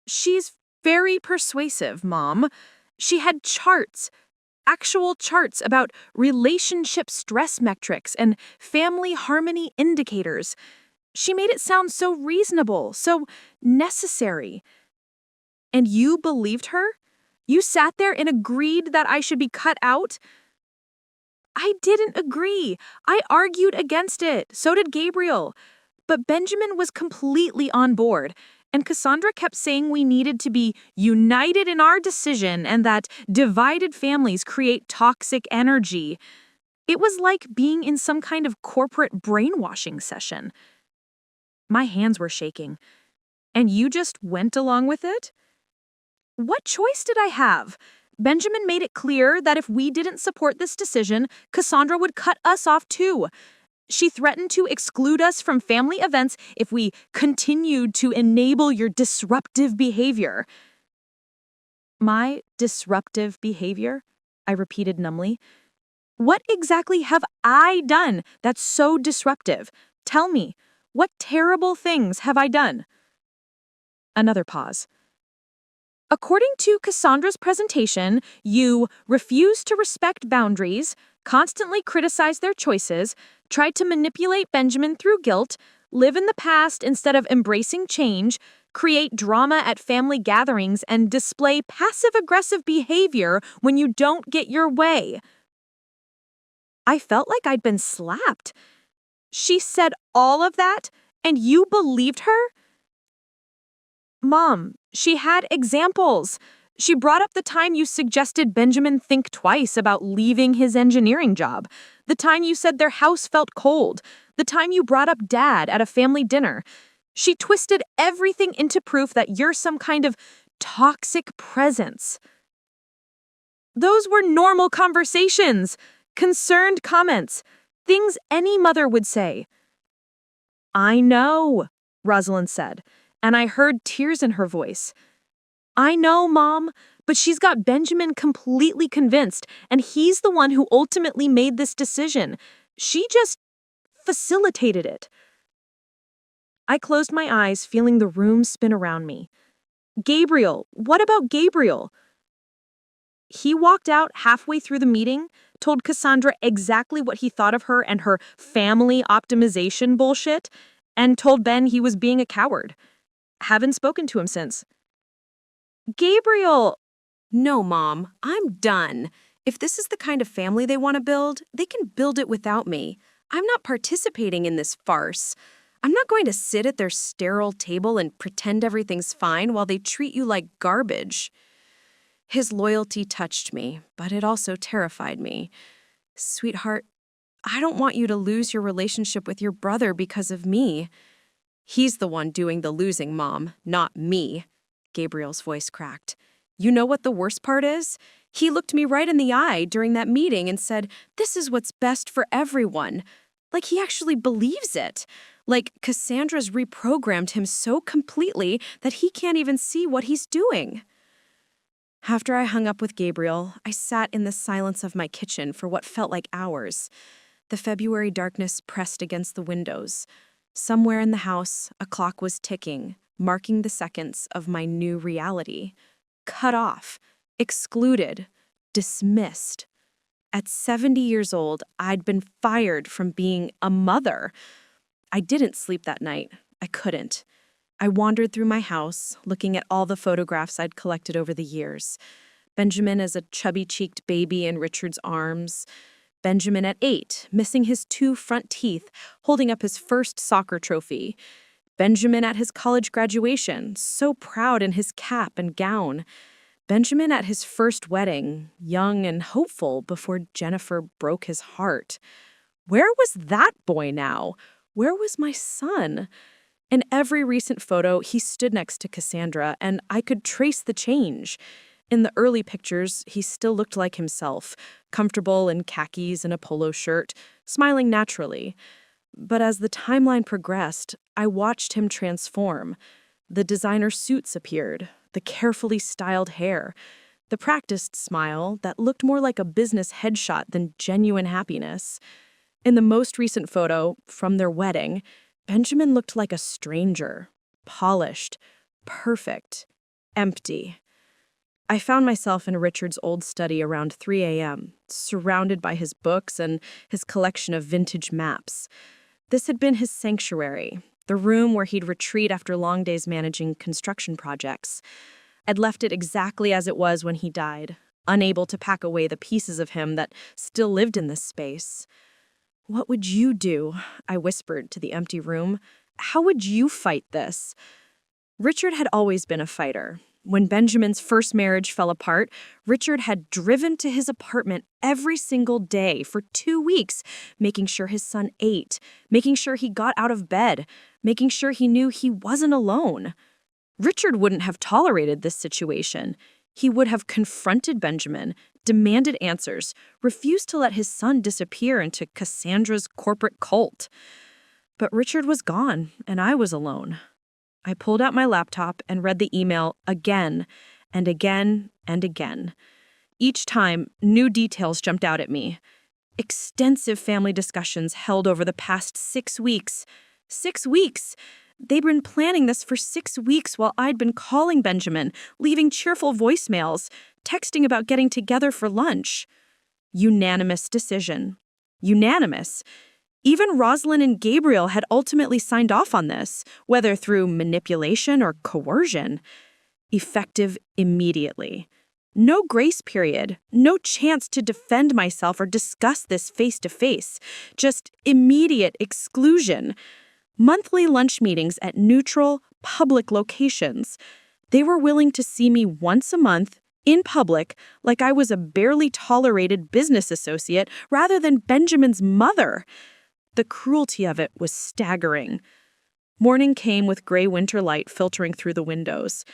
Speaker 1: she's very persuasive, Mom. She had charts, actual charts about relationship stress metrics and family harmony indicators. She made it sound so reasonable, so necessary. And you believed her? You sat there and agreed that I should be cut out? I didn't agree. I argued against it. So did Gabriel. But Benjamin was completely on board, and Cassandra kept saying we needed to be united in our decision and that divided families create toxic energy. It was like being in some kind of corporate brainwashing session. My hands were shaking. And you just went along with it? What choice did I have? Benjamin made it clear that if we didn't support this decision, Cassandra would cut us off too. She threatened to exclude us from family events if we continued to enable your disruptive behavior. My disruptive behavior? I repeated numbly. What exactly have I done that's so disruptive? Tell me, what terrible things have I done? Another pause. According to Cassandra's presentation, you refused to respect boundaries, constantly criticized their choices, tried to manipulate Benjamin through guilt, live in the past instead of embracing change, create drama at family gatherings, and display passive-aggressive behavior when you don't get your way. I felt like I'd been slapped. She said all of that, and you believed her? Mom, she had examples. She brought up the time you suggested Benjamin think twice about leaving his engineering job, the time you said their house felt cold, the time you brought up Dad at a family dinner. She twisted everything into proof that you're some kind of toxic presence. Those were normal conversations, concerned comments, things any mother would say. I know, Rosalind said, and I heard tears in her voice. I know, Mom, but she's got Benjamin completely convinced, and he's the one who ultimately made this decision. She just facilitated it. I closed my eyes, feeling the room spin around me. Gabriel, what about Gabriel? He walked out halfway through the meeting, told Cassandra exactly what he thought of her and her family optimization bullshit, and told Ben he was being a coward. Haven't spoken to him since. Gabriel! No, Mom, I'm done. If this is the kind of family they want to build, they can build it without me. I'm not participating in this farce. I'm not going to sit at their sterile table and pretend everything's fine while they treat you like garbage. His loyalty touched me, but it also terrified me. Sweetheart, I don't want you to lose your relationship with your brother because of me. He's the one doing the losing, Mom, not me. Gabriel's voice cracked. You know what the worst part is? He looked me right in the eye during that meeting and said, "This is what's best for everyone." Like he actually believes it. Like Cassandra's reprogrammed him so completely that he can't even see what he's doing. After I hung up with Gabriel, I sat in the silence of my kitchen for what felt like hours. The February darkness pressed against the windows. Somewhere in the house, a clock was ticking, marking the seconds of my new reality. Cut off, excluded, dismissed. At 70 years old, I'd been fired from being a mother. I didn't sleep that night. I couldn't. I wandered through my house, looking at all the photographs I'd collected over the years. Benjamin as a chubby-cheeked baby in Richard's arms. Benjamin at 8, missing his 2 front teeth, holding up his first soccer trophy. Benjamin at his college graduation, so proud in his cap and gown. Benjamin at his first wedding, young and hopeful before Jennifer broke his heart. Where was that boy now? Where was my son? In every recent photo, he stood next to Cassandra, and I could trace the change. In the early pictures, he still looked like himself, comfortable in khakis and a polo shirt, smiling naturally. But as the timeline progressed, I watched him transform. The designer suits appeared, the carefully styled hair, the practiced smile that looked more like a business headshot than genuine happiness. In the most recent photo, from their wedding, Benjamin looked like a stranger, polished, perfect, empty. I found myself in Richard's old study around 3 a.m., surrounded by his books and his collection of vintage maps. This had been his sanctuary, the room where he'd retreat after long days managing construction projects. I'd left it exactly as it was when he died, unable to pack away the pieces of him that still lived in this space. What would you do? I whispered to the empty room. How would you fight this? Richard had always been a fighter. When Benjamin's first marriage fell apart, Richard had driven to his apartment every single day for 2 weeks, making sure his son ate, making sure he got out of bed, making sure he knew he wasn't alone. Richard wouldn't have tolerated this situation. He would have confronted Benjamin, demanded answers, refused to let his son disappear into Cassandra's corporate cult. But Richard was gone, and I was alone. I pulled out my laptop and read the email again and again and again. Each time, new details jumped out at me. Extensive family discussions held over the past 6 weeks. 6 weeks! They'd been planning this for 6 weeks while I'd been calling Benjamin, leaving cheerful voicemails, texting about getting together for lunch. Unanimous decision. Unanimous. Even Rosalind and Gabriel had ultimately signed off on this, whether through manipulation or coercion. Effective immediately. No grace period, no chance to defend myself or discuss this face-to-face. Just immediate exclusion. Monthly lunch meetings at neutral, public locations. They were willing to see me once a month,
Speaker 3: in public, like I was a barely tolerated business associate rather than Benjamin's mother. The cruelty of it was staggering. Morning came with gray winter light filtering through the windows.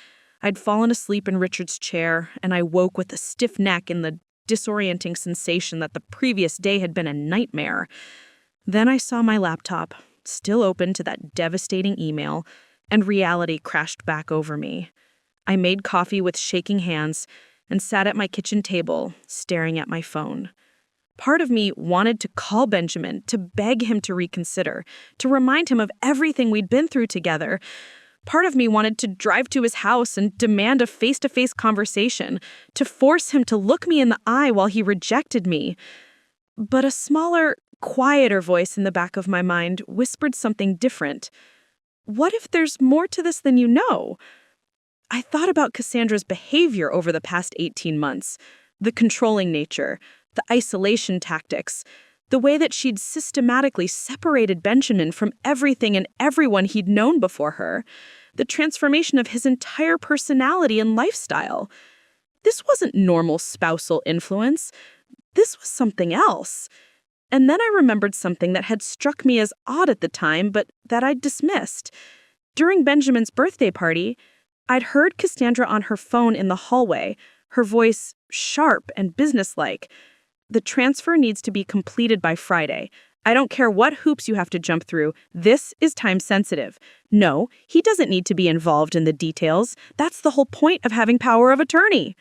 Speaker 3: I'd fallen asleep in Richard's chair, and I woke with a stiff neck and the disorienting sensation that the previous day had been a nightmare. Then I saw my laptop, still open to that devastating email, and reality crashed back over me. I made coffee with shaking hands and sat at my kitchen table, staring at my phone. Part of me wanted to call Benjamin, to beg him to reconsider, to remind him of everything we'd been through together. Part of me wanted to drive to his house and demand a face-to-face conversation, to force him to look me in the eye while he rejected me. But a smaller, quieter voice in the back of my mind whispered something different. What if there's more to this than you know? I thought about Cassandra's behavior over the past 18 months, the controlling nature, the isolation tactics, the way that she'd systematically separated Benjamin from everything and everyone he'd known before her, the transformation of his entire personality and lifestyle. This wasn't normal spousal influence. This was something else. And then I remembered something that had struck me as odd at the time, but that I'd dismissed. During Benjamin's birthday party, I'd heard Cassandra on her phone in the hallway, her voice sharp and businesslike. The transfer needs to be completed by Friday. I don't care what hoops you have to jump through. This is time sensitive. No, he doesn't need to be involved in the details. That's the whole point of having power of attorney.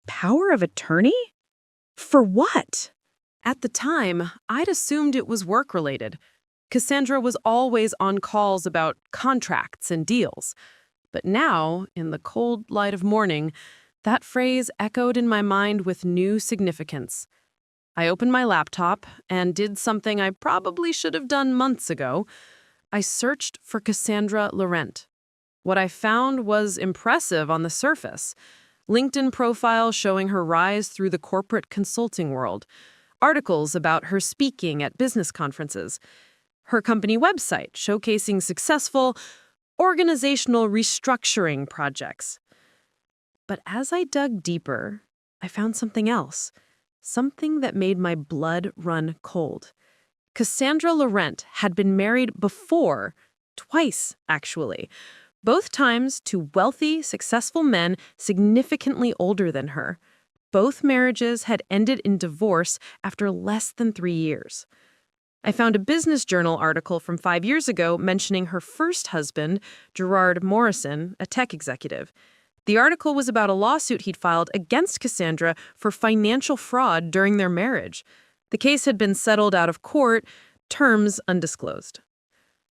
Speaker 3: Power of attorney? For what?
Speaker 1: At the time, I'd assumed it was work-related. Cassandra was always on calls about contracts and deals. But now, in the cold light of morning, that phrase echoed in my mind with new significance. I opened my laptop and did something I probably should have done months ago. I searched for Cassandra Laurent. What I found was impressive on the surface. LinkedIn profile showing her rise through the corporate consulting world. Articles about her speaking at business conferences. Her company website showcasing successful organizational restructuring projects. But as I dug deeper, I found something else. Something that made my blood run cold. Cassandra Laurent had been married before, twice actually, both times to wealthy, successful men significantly older than her. Both marriages had ended in divorce after less than 3 years. I found a Business Journal article from 5 years ago mentioning her first husband, Gerard Morrison, a tech executive. The article was about a lawsuit he'd filed against Cassandra for financial fraud during their marriage. The case had been settled out of court, terms undisclosed.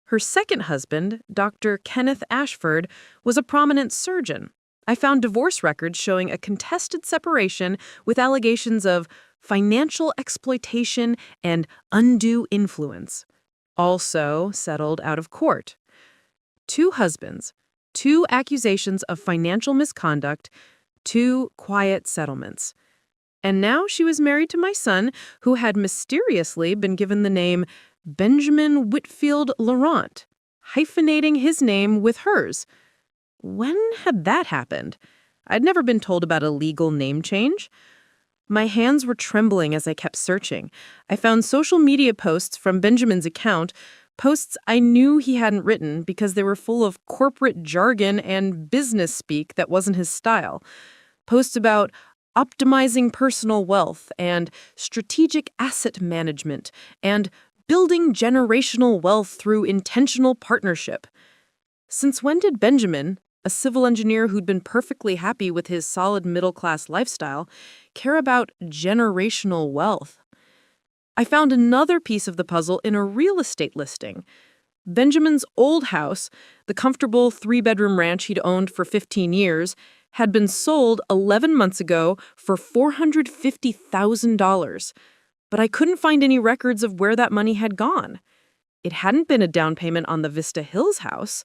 Speaker 1: Her second husband, Dr. Kenneth Ashford, was a prominent surgeon. I found divorce records showing a contested separation with allegations of financial exploitation and undue influence, also settled out of court. 2 husbands, 2 accusations of financial misconduct, 2 quiet settlements. And now she was married to my son, who had mysteriously been given the name Benjamin Whitfield Laurent, hyphenating his name with hers. When had that happened? I'd never been told about a legal name change. My hands were trembling as I kept searching. I found social media posts from Benjamin's account, posts I knew he hadn't written because they were full of corporate jargon and business speak that wasn't his style. Posts about optimizing personal wealth and strategic asset management and building generational wealth through intentional partnership. Since when did Benjamin, a civil engineer who'd been perfectly happy with his solid middle-class lifestyle, care about generational wealth? I found another piece of the puzzle in a real estate listing. Benjamin's old house, the comfortable 3-bedroom ranch he'd owned for 15 years, had been sold 11 months ago for $450,000. But I couldn't find any records of where that money had gone. It hadn't been a down payment on the Vista Hills house.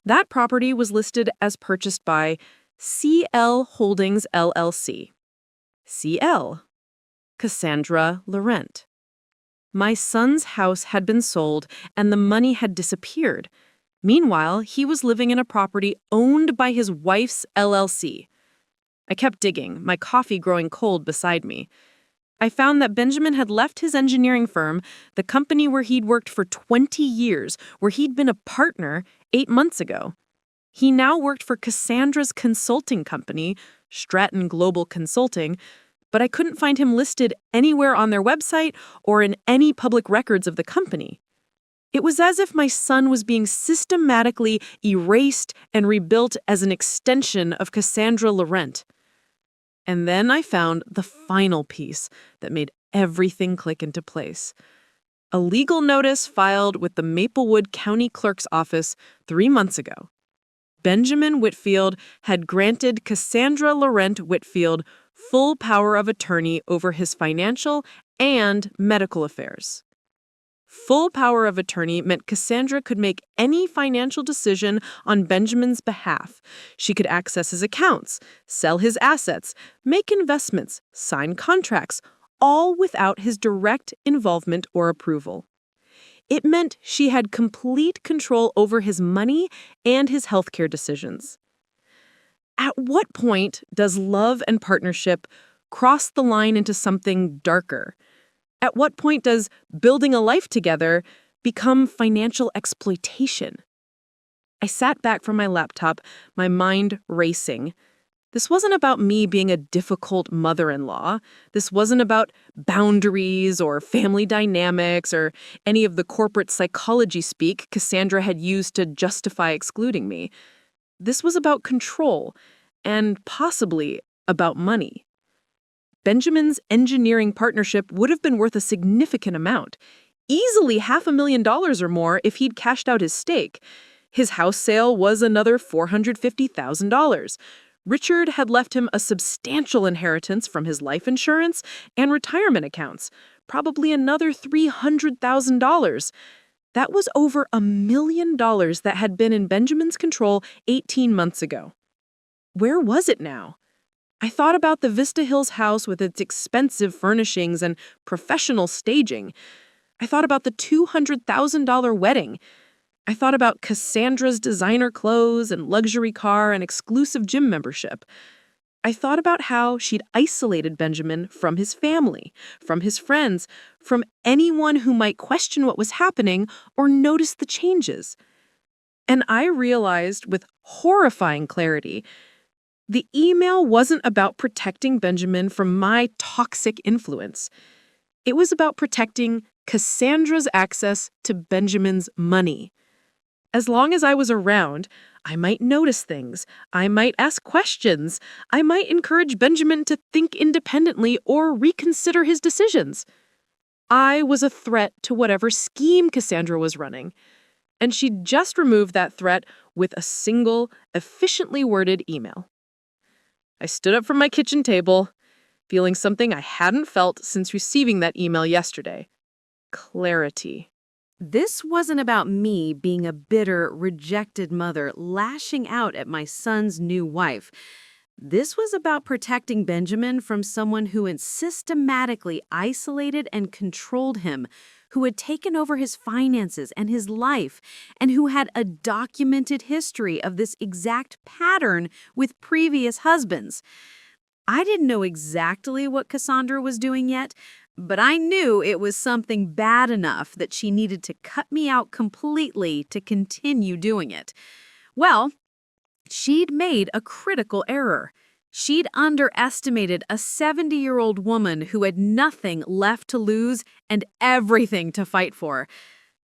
Speaker 1: That property was listed as purchased by CL Holdings LLC. CL. Cassandra Laurent. My son's house had been sold and the money had disappeared. Meanwhile, he was living in a property owned by his wife's LLC. I kept digging, my coffee growing cold beside me. I found that Benjamin had left his engineering firm, the company where he'd worked for 20 years, where he'd been a partner 8 months ago. He now worked for Cassandra's consulting company, Stratton Global Consulting, but I couldn't find him listed anywhere on their website or in any public records of the company. It was as if my son was being systematically erased and rebuilt as an extension of Cassandra Laurent. And then I found the final piece that made everything click into place. A legal notice filed with the Maplewood County Clerk's Office 3 months ago. Benjamin Whitfield had granted Cassandra Laurent Whitfield full power of attorney over his financial and medical affairs. Full power of attorney meant Cassandra could make any financial decision on Benjamin's behalf. She could access his accounts, sell his assets, make investments, sign contracts, all without his direct involvement or approval. It meant she had complete control over his money and his healthcare decisions. At what point does love and partnership cross the line into something darker? At what point does building a life together become financial exploitation? I sat back from my laptop, my mind racing. This wasn't about me being a difficult mother-in-law. This wasn't about boundaries or family dynamics or any of the corporate psychology speak Cassandra had used to justify excluding me. This was about control and possibly about money. Benjamin's engineering partnership would have been worth a significant amount, easily $500,000 or more if he'd cashed out his stake. His house sale was another $450,000. Richard had left him a substantial inheritance from his life insurance and retirement accounts, probably another $300,000. That was over $1 million that had been in Benjamin's control 18 months ago. Where was it now? I thought about the Vista Hills house with its expensive furnishings and professional staging. I thought about the $200,000 wedding. I thought about Cassandra's designer clothes and luxury car and exclusive gym membership. I thought about how she'd isolated Benjamin from his family, from his friends, from anyone who might question what was happening or notice the changes. And I realized with horrifying clarity, the email wasn't about protecting Benjamin from my toxic influence. It was about protecting Cassandra's access to Benjamin's money. As long as I was around, I might notice things, I might ask questions, I might encourage Benjamin to think independently or reconsider his decisions. I was a threat to whatever scheme Cassandra was running, and she'd just removed that threat with a single, efficiently worded email. I stood up from my kitchen table, feeling something I hadn't felt since receiving that email yesterday. Clarity.
Speaker 2: This wasn't about me being a bitter, rejected mother lashing out at my son's new wife. This was about protecting Benjamin from someone who had systematically isolated and controlled him, who had taken over his finances and his life, and who had a documented history of this exact pattern with previous husbands. I didn't know exactly what Cassandra was doing yet, but I knew it was something bad enough that she needed to cut me out completely to continue doing it. Well, she'd made a critical error. She'd underestimated a 70-year-old woman who had nothing left to lose and everything to fight for.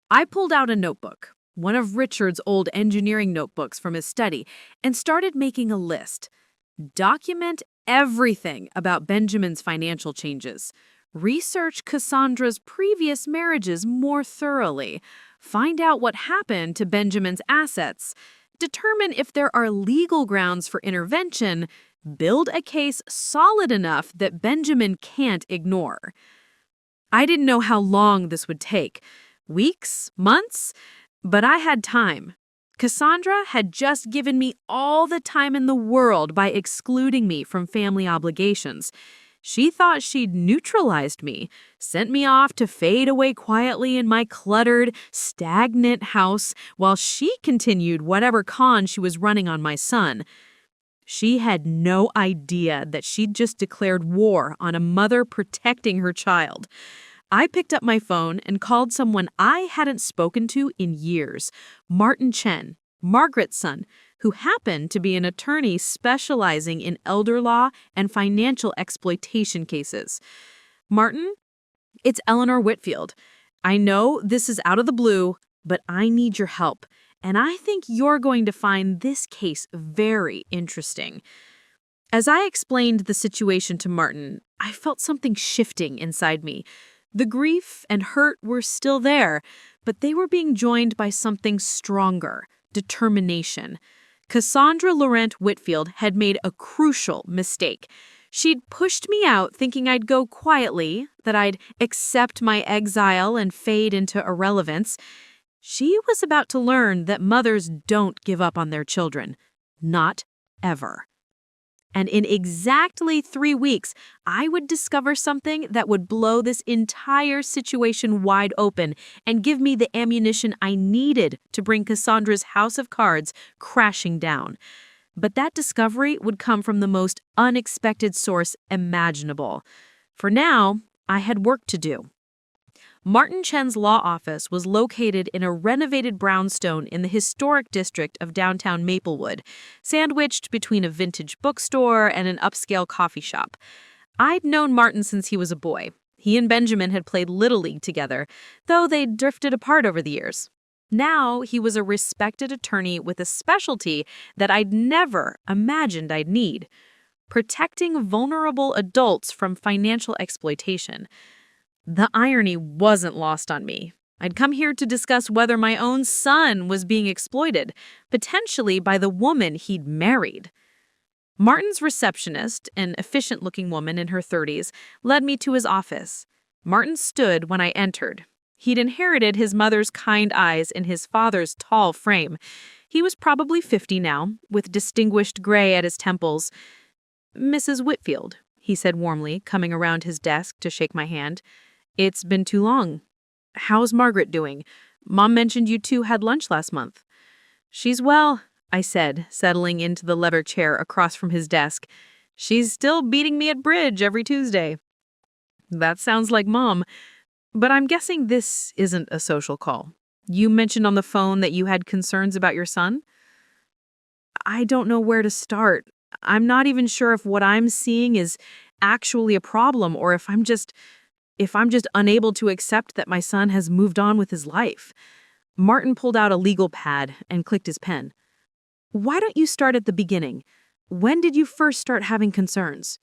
Speaker 2: I pulled out a notebook, one of Richard's old engineering notebooks from his study, and started making a list. Document everything about Benjamin's financial changes. Research Cassandra's previous marriages more thoroughly. Find out what happened to Benjamin's assets. Determine if there are legal grounds for intervention. Build a case solid enough that Benjamin can't ignore. I didn't know how long this would take. Weeks? Months? But I had time. Cassandra had just given me all the time in the world by excluding me from family obligations. She thought she'd neutralized me, sent me off to fade away quietly in my cluttered, stagnant house while she continued whatever con she was running on my son.
Speaker 3: She had no idea that she'd just declared war on a mother protecting her child. I picked up my phone and called someone I hadn't spoken to in years, Martin Chen, Margaret's son, who happened to be an attorney specializing in elder law and financial exploitation cases. Martin, it's Eleanor Whitfield. I know this is out of the blue, but I need your help, and I think you're going to find this case very interesting. As I explained the situation to Martin, I felt something shifting inside me. The grief and hurt were still there, but they were being joined by something stronger, determination. Cassandra Laurent Whitfield had made a crucial mistake. She'd pushed me out thinking I'd go quietly, that I'd accept my exile and fade into irrelevance. She was about to learn that mothers don't give up on their children. Not ever. And in exactly 3 weeks, I would discover something that would blow this entire situation wide open and give me the ammunition I needed to bring Cassandra's house of cards crashing down. But that discovery would come from the most unexpected source imaginable. For now, I had work to do. Martin Chen's law office was located in a renovated brownstone in the historic district of downtown Maplewood, sandwiched between a vintage bookstore and an upscale coffee shop. I'd known Martin since he was a boy. He and Benjamin had played Little League together, though they'd drifted apart over the years. Now he was a respected attorney with a specialty that I'd never imagined I'd need: protecting vulnerable adults from financial exploitation. The irony wasn't lost on me. I'd come here to discuss whether my own son was being exploited, potentially by the woman he'd married. Martin's receptionist, an efficient-looking woman in her 30s, led me to his office. Martin stood when I entered. He'd inherited his mother's kind eyes and his father's tall frame. He was probably 50 now, with distinguished gray at his temples. "Mrs. Whitfield," he said warmly, coming around his desk to shake my hand. "It's been too long. How's Margaret doing? Mom mentioned you two had lunch last month." "She's well," I said, settling into the leather chair across from his desk. "She's still beating me at bridge every Tuesday." "That sounds like Mom. But I'm guessing this isn't a social call. You mentioned on the phone that you had concerns about your son?" "I don't know where to start. I'm not even sure if what I'm seeing is actually a problem or if I'm just unable to accept that my son has moved on with his life." Martin pulled out a legal pad and clicked his pen. "Why don't you start at the beginning? When did you first start having concerns?"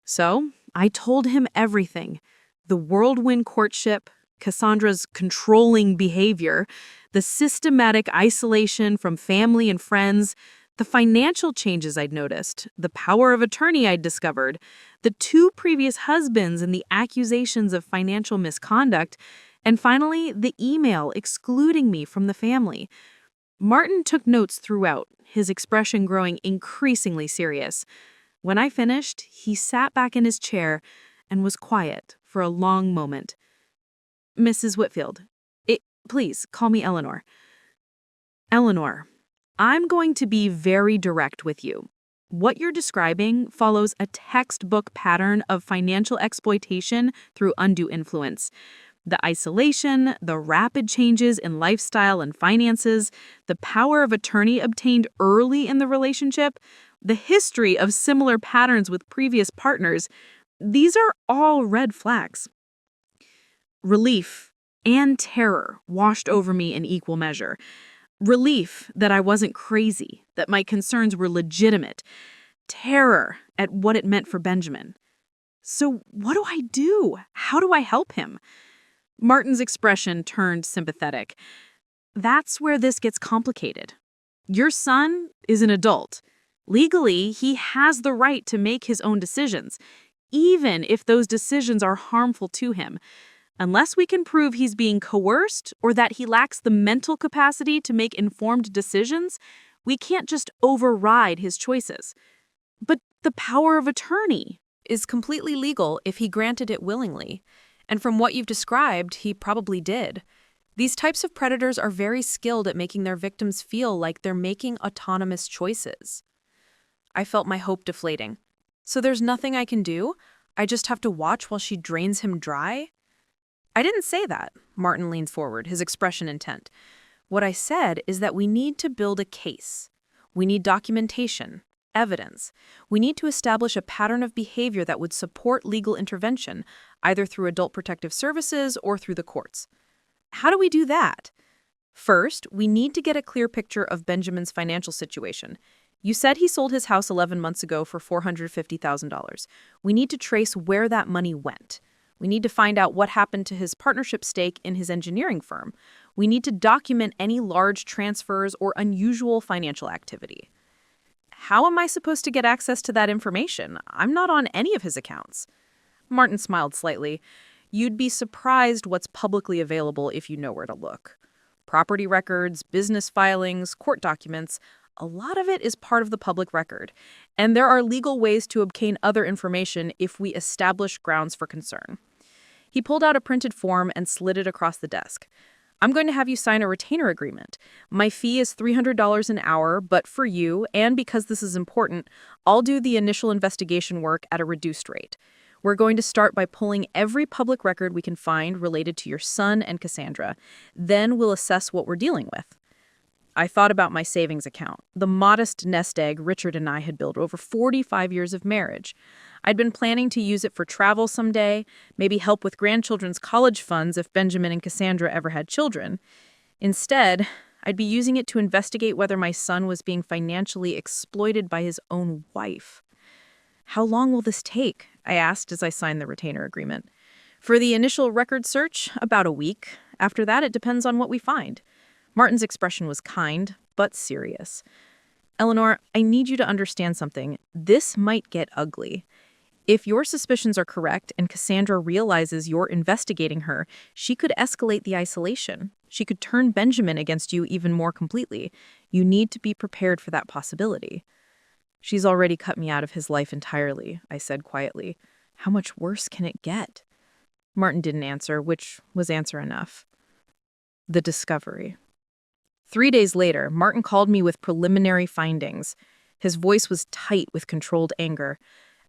Speaker 3: So I told him everything. The whirlwind courtship, Cassandra's controlling behavior, the systematic isolation from family and friends, the financial changes I'd noticed, the power of attorney I'd discovered, the 2 previous husbands and the accusations of financial misconduct, and finally, the email excluding me from the family. Martin took notes throughout, his expression growing increasingly serious. When I finished, he sat back in his chair and was quiet for a long moment. "Mrs. Whitfield, please call me Eleanor. Eleanor, I'm going to be very direct with you. What you're describing follows a textbook pattern of financial exploitation through undue influence. The isolation, the rapid changes in lifestyle and finances, the power of attorney obtained early in the relationship, the history of similar patterns with previous partners, these are all red flags." Relief and terror washed over me in equal measure. Relief that I wasn't crazy, that my concerns were legitimate. Terror at what it meant for Benjamin. So what do I do? How do I help him? Martin's expression turned sympathetic. "That's where this gets complicated. Your son is an adult. Legally, he has the right to make his own decisions, even if those decisions are harmful to him. Unless we can prove he's being coerced or that he lacks the mental capacity to make informed decisions, we can't just override his choices." "But the power of attorney
Speaker 1: Is completely legal if he granted it willingly. And from what you've described, he probably did. These types of predators are very skilled at making their victims feel like they're making autonomous choices." I felt my hope deflating. So there's nothing I can do? I just have to watch while she drains him dry? I didn't say that. Martin leaned forward, his expression intent. What I said is that we need to build a case. We need documentation, evidence. We need to establish a pattern of behavior that would support legal intervention, either through adult protective services or through the courts. How do we do that? First, we need to get a clear picture of Benjamin's financial situation. You said he sold his house 11 months ago for $450,000. We need to trace where that money went. We need to find out what happened to his partnership stake in his engineering firm. We need to document any large transfers or unusual financial activity. How am I supposed to get access to that information? I'm not on any of his accounts. Martin smiled slightly. You'd be surprised what's publicly available if you know where to look. Property records, business filings, court documents, a lot of it is part of the public record. And there are legal ways to obtain other information if we establish grounds for concern. He pulled out a printed form and slid it across the desk. I'm going to have you sign a retainer agreement. My fee is $300 an hour, but for you, and because this is important, I'll do the initial investigation work at a reduced rate. We're going to start by pulling every public record we can find related to your son and Cassandra. Then we'll assess what we're dealing with. I thought about my savings account, the modest nest egg Richard and I had built over 45 years of marriage. I'd been planning to use it for travel someday, maybe help with grandchildren's college funds if Benjamin and Cassandra ever had children. Instead, I'd be using it to investigate whether my son was being financially exploited by his own wife. How long will this take? I asked as I signed the retainer agreement. For the initial record search, about a week. After that, it depends on what we find. Martin's expression was kind, but serious. Eleanor, I need you to understand something. This might get ugly. If your suspicions are correct and Cassandra realizes you're investigating her, she could escalate the isolation. She could turn Benjamin against you even more completely. You need to be prepared for that possibility. She's already cut me out of his life entirely, I said quietly. How much worse can it get? Martin didn't answer, which was answer enough. The discovery. 3 days later, Martin called me with preliminary findings. His voice was tight with controlled anger.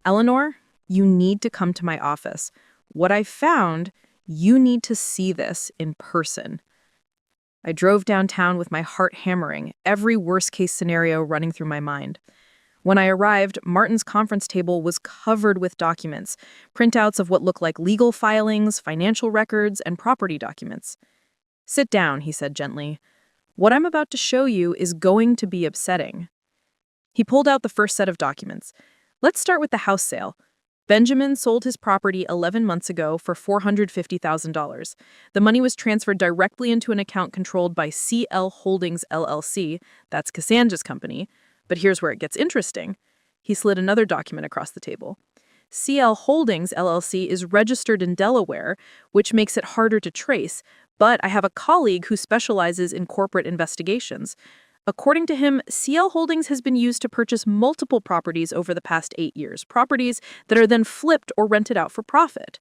Speaker 1: Eleanor, you need to come to my office. What I found, you need to see this in person. I drove downtown with my heart hammering, every worst-case scenario running through my mind. When I arrived, Martin's conference table was covered with documents, printouts of what looked like legal filings, financial records, and property documents. Sit down, he said gently. What I'm about to show you is going to be upsetting. He pulled out the first set of documents. Let's start with the house sale. Benjamin sold his property 11 months ago for $450,000. The money was transferred directly into an account controlled by CL Holdings LLC, that's Cassandra's company. But here's where it gets interesting. He slid another document across the table. CL Holdings LLC is registered in Delaware, which makes it harder to trace, but I have a colleague who specializes in corporate investigations. According to him, CL Holdings has been used to purchase multiple properties over the past 8 years, properties that are then flipped or rented out for profit.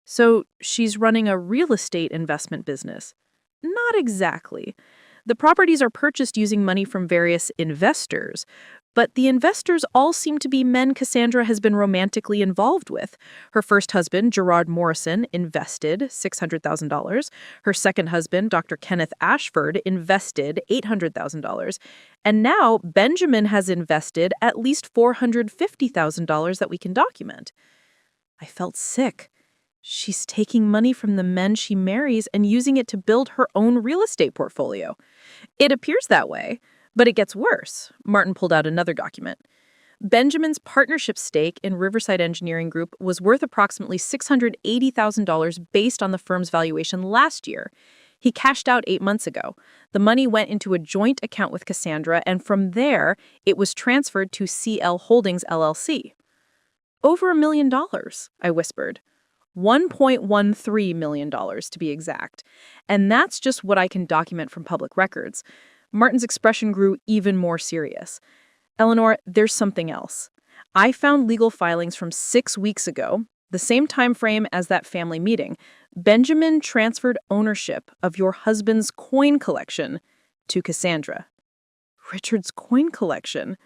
Speaker 1: So she's running a real estate investment business. Not exactly. The properties are purchased using money from various investors, but the investors all seem to be men Cassandra has been romantically involved with. Her first husband, Gerard Morrison, invested $600,000. Her second husband, Dr. Kenneth Ashford, invested $800,000. And now Benjamin has invested at least $450,000 that we can document. I felt sick. She's taking money from the men she marries and using it to build her own real estate portfolio. It appears that way. But it gets worse. Martin pulled out another document. Benjamin's partnership stake in Riverside Engineering Group was worth approximately $680,000 based on the firm's valuation last year. He cashed out 8 months ago. The money went into a joint account with Cassandra, and from there, it was transferred to CL Holdings LLC. Over $1 million, I whispered. $1.13 million to be exact. And that's just what I can document from public records. Martin's expression grew even more serious. Eleanor, there's something else. I found legal filings from 6 weeks ago, the same time frame as that family meeting. Benjamin transferred ownership of your husband's coin collection to Cassandra. Richard's coin collection?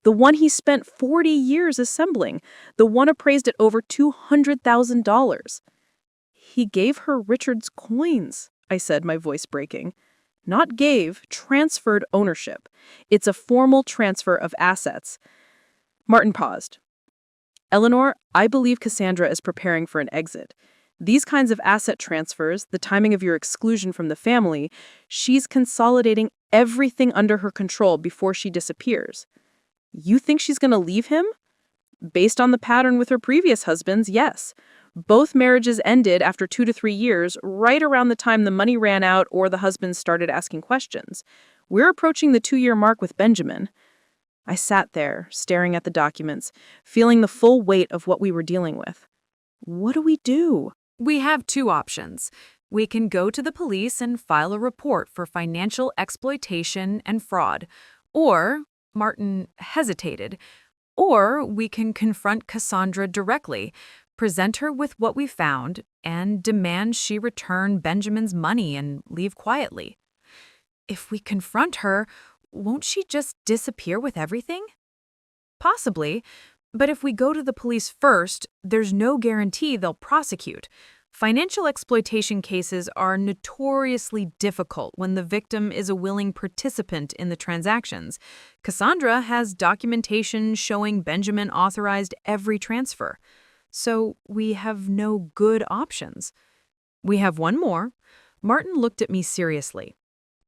Speaker 3: The one he spent 40 years assembling. The one appraised at over $200,000. He gave her Richard's coins, I said, my voice breaking. Not gave, transferred ownership. It's a formal transfer of assets. Martin paused. Eleanor, I believe Cassandra is preparing for an exit. These kinds of asset transfers, the timing of your exclusion from the family, she's consolidating everything under her control before she disappears. You think she's going to leave him? Based on the pattern with her previous husbands, yes. Both marriages ended after 2 to 3 years, right around the time the money ran out or the husbands started asking questions. We're approaching the 2-year mark with Benjamin. I sat there, staring at the documents, feeling the full weight of what we were dealing with. What do we do?
Speaker 2: We have 2 options. We can go to the police and file a report for financial exploitation and fraud. Or, Martin hesitated, or we can confront Cassandra directly, present her with what we found, and demand she return Benjamin's money and leave quietly. If we confront her, won't she just disappear with everything? Possibly, but if we go to the police first, there's no guarantee they'll prosecute. Financial exploitation cases are notoriously difficult when the victim is a willing participant in the transactions. Cassandra has documentation showing Benjamin authorized every transfer. So we have no good options. We have one more. Martin looked at me seriously.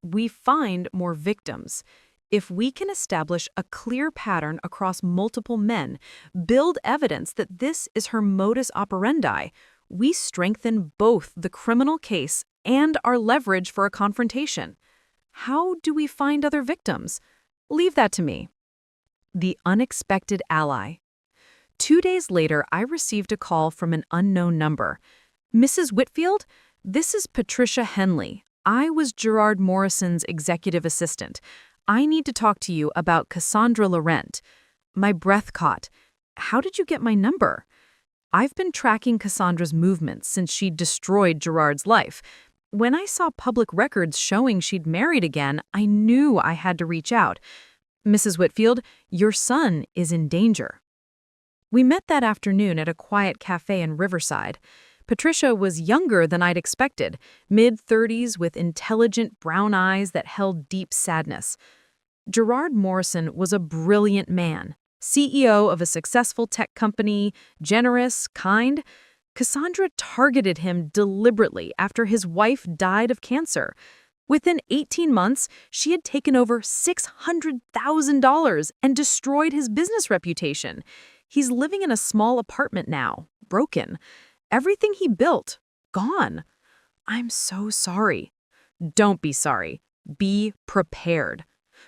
Speaker 2: We find more victims. If we can establish a clear pattern across multiple men, build evidence that this is her modus operandi, we strengthen both the criminal case and our leverage for a confrontation. How do we find other victims? Leave that to me. The unexpected ally. 2 days later, I received a call from an unknown number. Mrs. Whitfield, this is Patricia Henley. I was Gerard Morrison's executive assistant. I need to talk to you about Cassandra Laurent. My breath caught. How did you get my number? I've been tracking Cassandra's movements since she destroyed Gerard's life. When I saw public records showing she'd married again, I knew I had to reach out. Mrs. Whitfield, your son is in danger. We met that afternoon at a quiet cafe in Riverside. Patricia was younger than I'd expected, mid-30s with intelligent brown eyes that held deep sadness. Gerard Morrison was a brilliant man, CEO of a successful tech company, generous, kind. Cassandra targeted him deliberately after his wife died of cancer. Within 18 months, she had taken over $600,000 and destroyed his business reputation. He's living in a small apartment now, broken. Everything he built, gone. I'm so sorry. Don't be sorry. Be prepared.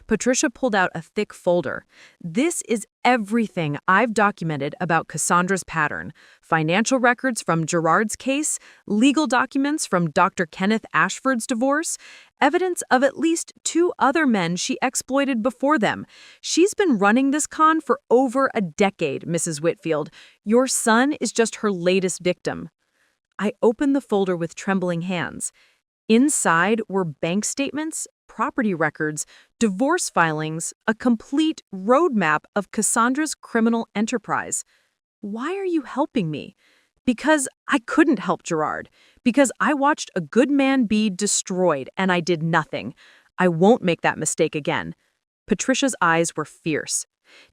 Speaker 2: Patricia pulled out a thick folder. This is everything I've documented about Cassandra's pattern. Financial records from Gerard's case, legal documents from Dr. Kenneth Ashford's divorce, evidence of at least 2 other men she exploited before them. She's been running this con for over a decade, Mrs. Whitfield. Your son is just her latest victim. I opened the folder with trembling hands. Inside were bank statements, property records, divorce filings, a complete roadmap of Cassandra's criminal enterprise. Why are you helping me? Because I couldn't help Gerard. Because I watched a good man be destroyed and I did nothing. I won't make that mistake again. Patricia's eyes were fierce.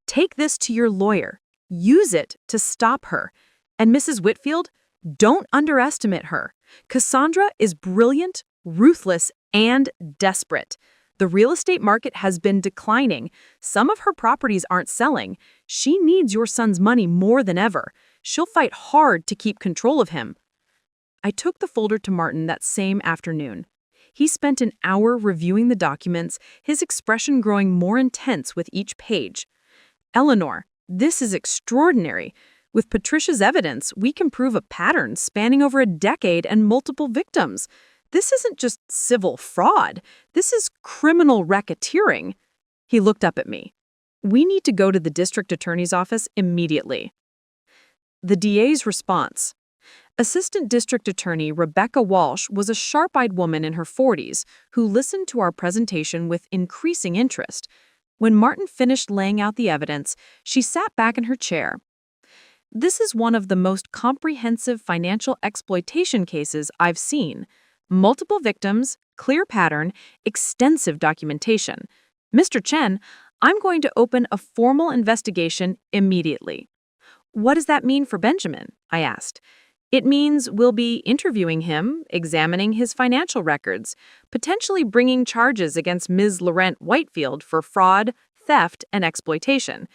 Speaker 2: Take this to your lawyer. Use it to stop her. And Mrs. Whitfield, don't underestimate her. Cassandra is brilliant, ruthless, and desperate. The real estate market has been declining. Some of her properties aren't selling. She needs your son's money more than ever. She'll fight hard to keep control of him. I took the folder to Martin that same afternoon. He spent an hour reviewing the documents, his expression growing more intense with each page. Eleanor, this is extraordinary. With Patricia's evidence, we can prove a pattern spanning over a decade and multiple victims. This isn't just civil fraud. This is criminal racketeering. He looked up at me. We need to go to the district attorney's office immediately. The DA's response. Assistant District Attorney Rebecca Walsh was a sharp-eyed woman in her 40s who listened to our presentation with increasing interest. When Martin finished laying out the evidence, she sat back in her chair. This is one of the most comprehensive financial exploitation cases I've seen. Multiple victims, clear pattern, extensive documentation. Mr. Chen, I'm going to open a formal investigation immediately. What does that mean for Benjamin? I asked. It means we'll be interviewing him, examining his financial records, potentially bringing charges against Ms. Laurent Whitefield for fraud, theft, and exploitation.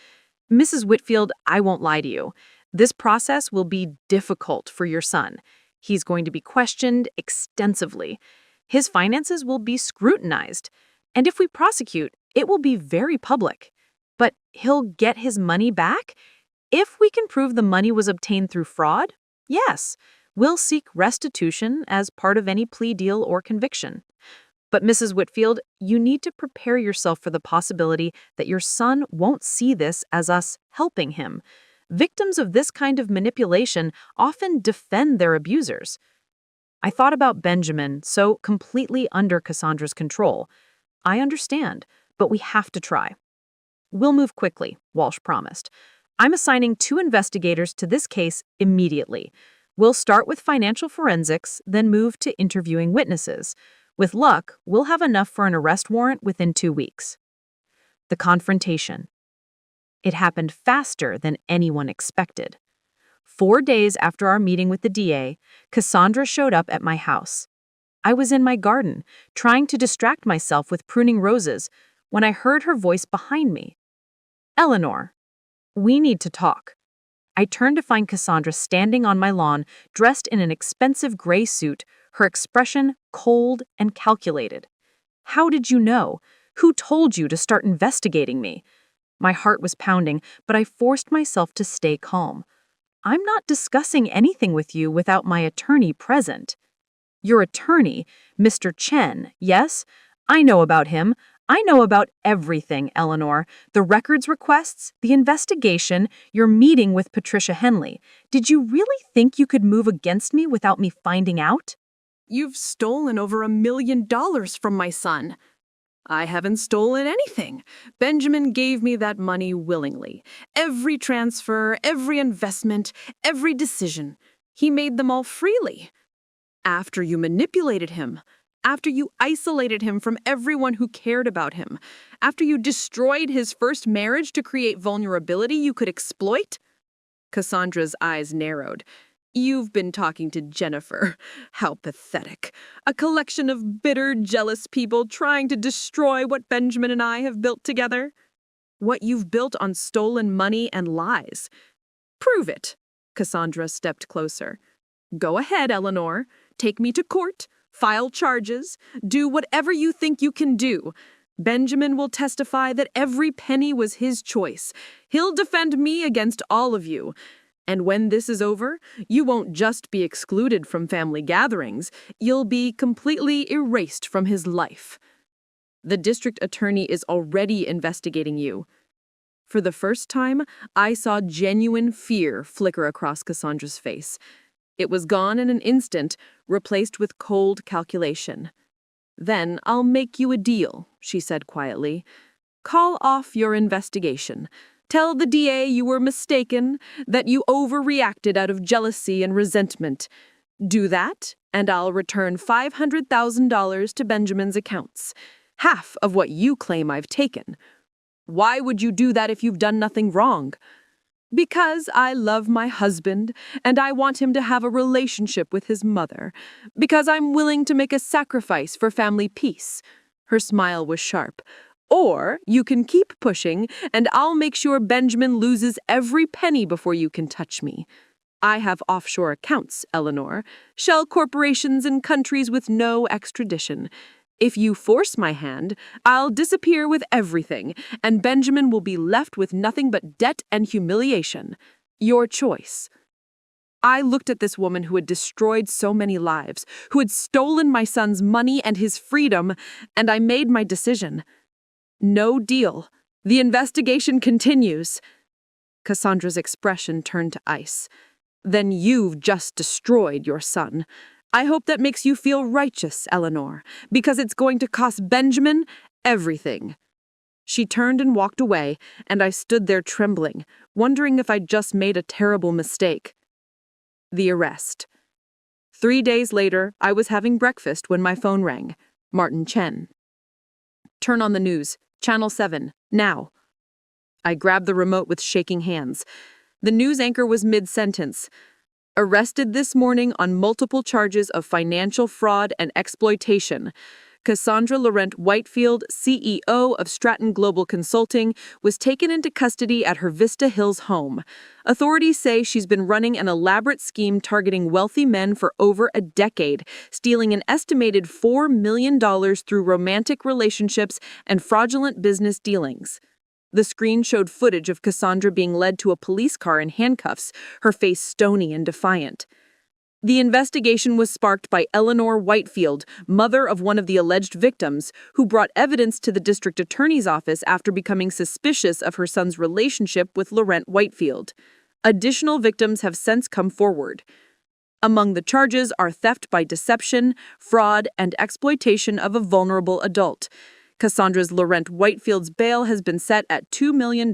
Speaker 2: Mrs. Whitfield, I won't lie to you. This process will be difficult for your son. He's going to be questioned extensively. His finances will be scrutinized. And if we prosecute, it will be very public. But he'll get his money back? If we can prove the money was obtained through fraud, yes, we'll seek restitution as part of any plea deal or conviction. But Mrs. Whitfield, you need to prepare yourself for the possibility that your son won't see this as us helping him. Victims of this kind of manipulation often defend their abusers. I thought about Benjamin, so completely under Cassandra's control. I understand, but we have to try. We'll move quickly, Walsh promised. I'm assigning 2 investigators to this case immediately. We'll start with financial forensics, then move to interviewing witnesses. With luck, we'll have enough for an arrest warrant within 2 weeks. The confrontation. It happened faster than anyone expected. 4 days after our meeting with the DA, Cassandra showed up at my house. I was in my garden, trying to distract myself with pruning roses, when I heard her voice behind me. Eleanor, we need to talk. I turned to find Cassandra standing on my lawn, dressed in an expensive gray suit, her expression cold and calculated. How did you know? Who told you to start investigating me? My heart was pounding, but I forced myself to stay calm. I'm not discussing anything with you without my attorney present. Your attorney, Mr. Chen, yes? I know about him. I know about everything, Eleanor. The records requests, the investigation, your meeting with Patricia Henley. Did you really think you could move against me without me finding out?
Speaker 1: You've stolen over $1 million from my son. I haven't stolen anything. Benjamin gave me that money willingly. Every transfer, every investment, every decision. He made them all freely. After you manipulated him, after you isolated him from everyone who cared about him, after you destroyed his first marriage to create vulnerability you could exploit? Cassandra's eyes narrowed. You've been talking to Jennifer. How pathetic. A collection of bitter, jealous people trying to destroy what Benjamin and I have built together. What you've built on stolen money and lies. Prove it. Cassandra stepped closer. Go ahead, Eleanor. Take me to court. File charges. Do whatever you think you can do. Benjamin will testify that every penny was his choice. He'll defend me against all of you. And when this is over, you won't just be excluded from family gatherings, you'll be completely erased from his life. The district attorney is already investigating you. For the first time, I saw genuine fear flicker across Cassandra's face. It was gone in an instant, replaced with cold calculation. Then I'll make you a deal, she said quietly. Call off your investigation. Tell the DA you were mistaken, that you overreacted out of jealousy and resentment. Do that, and I'll return $500,000 to Benjamin's accounts, half of what you claim I've taken. Why would you do that if you've done nothing wrong? Because I love my husband, and I want him to have a relationship with his mother. Because I'm willing to make a sacrifice for family peace. Her smile was sharp. Or you can keep pushing, and I'll make sure Benjamin loses every penny before you can touch me. I have offshore accounts, Eleanor, shell corporations in countries with no extradition. If you force my hand, I'll disappear with everything, and Benjamin will be left with nothing but debt and humiliation. Your choice. I looked at this woman who had destroyed so many lives, who had stolen my son's money and his freedom, and I made my decision. No deal. The investigation continues. Cassandra's expression turned to ice. Then you've just destroyed your son. I hope that makes you feel righteous, Eleanor, because it's going to cost Benjamin everything.
Speaker 3: She turned and walked away, and I stood there trembling, wondering if I'd just made a terrible mistake. The arrest. 3 days later, I was having breakfast when my phone rang. Martin Chen. Turn on the news. Channel 7. Now. I grabbed the remote with shaking hands. The news anchor was mid-sentence. Arrested this morning on multiple charges of financial fraud and exploitation. Cassandra Laurent Whitefield, CEO of Stratton Global Consulting, was taken into custody at her Vista Hills home. Authorities say she's been running an elaborate scheme targeting wealthy men for over a decade, stealing an estimated $4 million through romantic relationships and fraudulent business dealings. The screen showed footage of Cassandra being led to a police car in handcuffs, her face stony and defiant. The investigation was sparked by Eleanor Whitefield, mother of one of the alleged victims, who brought evidence to the district attorney's office after becoming suspicious of her son's relationship with Laurent Whitefield. Additional victims have since come forward. Among the charges are theft by deception, fraud, and exploitation of a vulnerable adult. Cassandra's Laurent Whitefield's bail has been set at $2 million.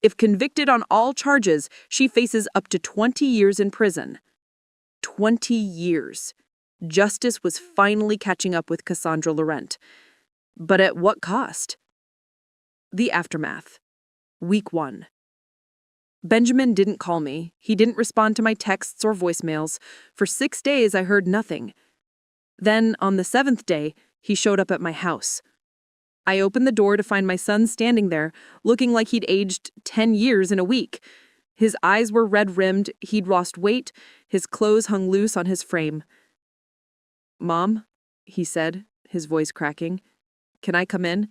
Speaker 3: If convicted on all charges, she faces up to 20 years in prison. 20 years. Justice was finally catching up with Cassandra Laurent. But at what cost? The aftermath. Week 1. Benjamin didn't call me. He didn't respond to my texts or voicemails. For 6 days, I heard nothing. Then, on the 7th day, he showed up at my house. I opened the door to find my son standing there, looking like he'd aged 10 years in a week. His eyes were red-rimmed, he'd lost weight, his clothes hung loose on his frame. "Mom," he said, his voice cracking, "can I come in?"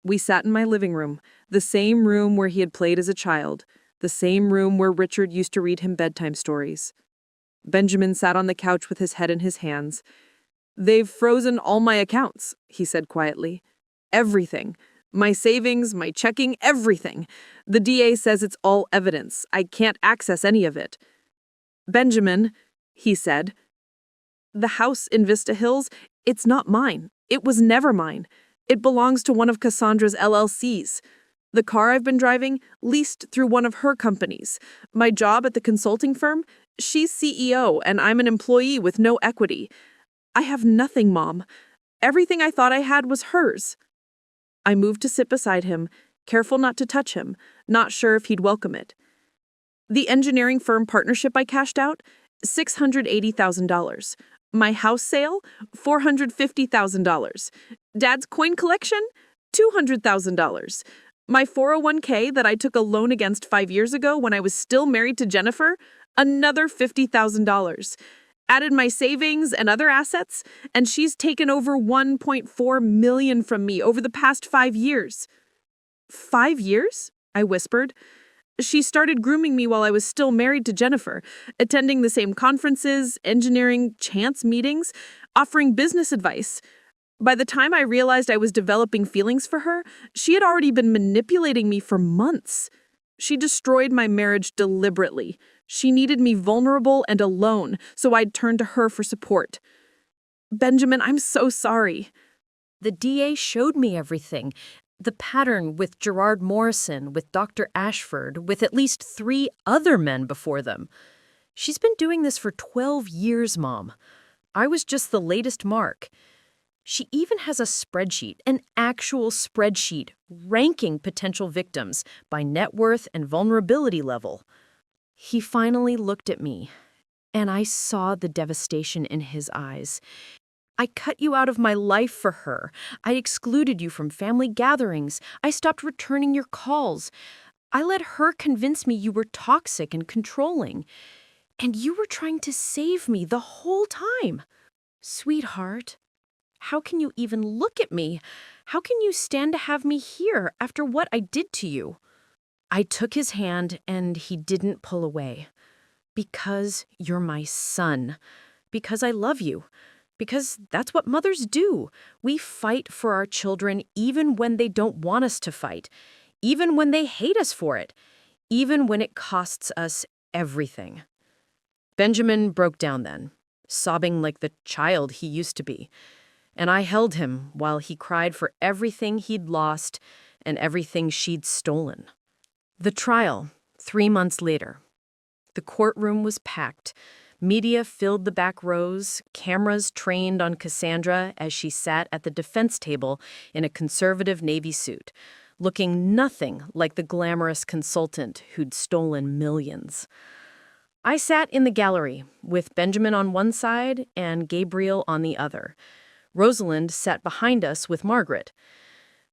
Speaker 3: We sat in my living room, the same room where he had played as a child, the same room where Richard used to read him bedtime stories. Benjamin sat on the couch with his head in his hands. "They've frozen all my accounts," he said quietly. "Everything. My savings, my checking, everything. The DA says it's all evidence. I can't access any of it." "Benjamin," he said, "the house in Vista Hills, it's not mine. It was never mine. It belongs to one of Cassandra's LLCs. The car I've been driving, leased through one of her companies. My job at the consulting firm, she's CEO and I'm an employee with no equity. I have nothing, Mom. Everything I thought I had was hers." I moved to sit beside him, careful not to touch him, not sure if he'd welcome it. "The engineering firm partnership I cashed out, $680,000. My house sale, $450,000. Dad's coin collection, $200,000. My 401k that I took a loan against 5 years ago when I was still married to Jennifer, another $50,000. Added my savings and other assets, and she's taken over $1.4 million from me over the past 5 years. 5 years? I whispered. She started grooming me while I was still married to Jennifer, attending the same conferences, engineering chance meetings, offering business advice. By the time I realized I was developing feelings for her, she had already been manipulating me for months. She destroyed my marriage deliberately. She needed me vulnerable and alone, so I'd turn to her for support. Benjamin, I'm so sorry.
Speaker 1: The DA showed me everything. The pattern with Gerard Morrison, with Dr. Ashford, with at least 3 other men before them. She's been doing this for 12 years, Mom. I was just the latest mark. She even has a spreadsheet, an actual spreadsheet, ranking potential victims by net worth and vulnerability level. He finally looked at me, and I saw the devastation in his eyes. I cut you out of my life for her. I excluded you from family gatherings. I stopped returning your calls. I let her convince me you were toxic and controlling. And you were trying to save me the whole time. Sweetheart, how can you even look at me? How can you stand to have me here after what I did to you? I took his hand and he didn't pull away. Because you're my son. Because I love you. Because that's what mothers do. We fight for our children even when they don't want us to fight. Even when they hate us for it. Even when it costs us everything. Benjamin broke down then, sobbing like the child he used to be. and I held him while he cried for everything he'd lost and everything she'd stolen. The trial, 3 months later. The courtroom was packed. Media filled the back rows, cameras trained on Cassandra as she sat at the defense table in a conservative Navy suit, looking nothing like the glamorous consultant who'd stolen millions. I sat in the gallery with Benjamin on one side and Gabriel on the other. Rosalind sat behind us with Margaret.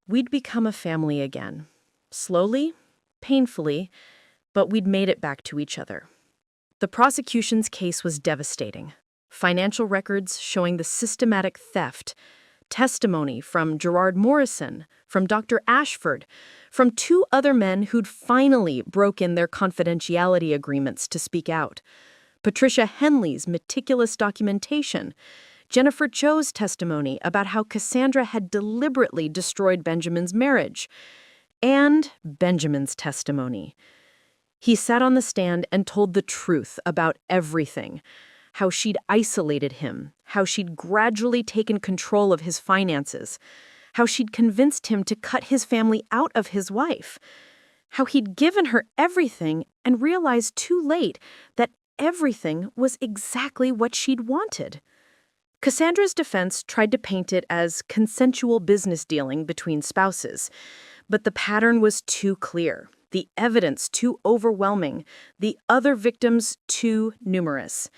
Speaker 1: We'd become a family again. Slowly, painfully, but we'd made it back to each other. The prosecution's case was devastating. Financial records showing the systematic theft, testimony from Gerard Morrison, from Dr. Ashford, from 2 other men who'd finally broken their confidentiality agreements to speak out. Patricia Henley's meticulous documentation, Jennifer Cho's testimony about how Cassandra had deliberately destroyed Benjamin's marriage, and Benjamin's testimony. He sat on the stand and told the truth about everything. How she'd isolated him, how she'd gradually taken control of his finances, how she'd convinced him to cut his family out of his wife, how he'd given her everything and realized too late that everything was exactly what she'd wanted. Cassandra's defense tried to paint it as consensual business dealing between spouses, but the pattern was too clear, the evidence too overwhelming, the other victims too numerous.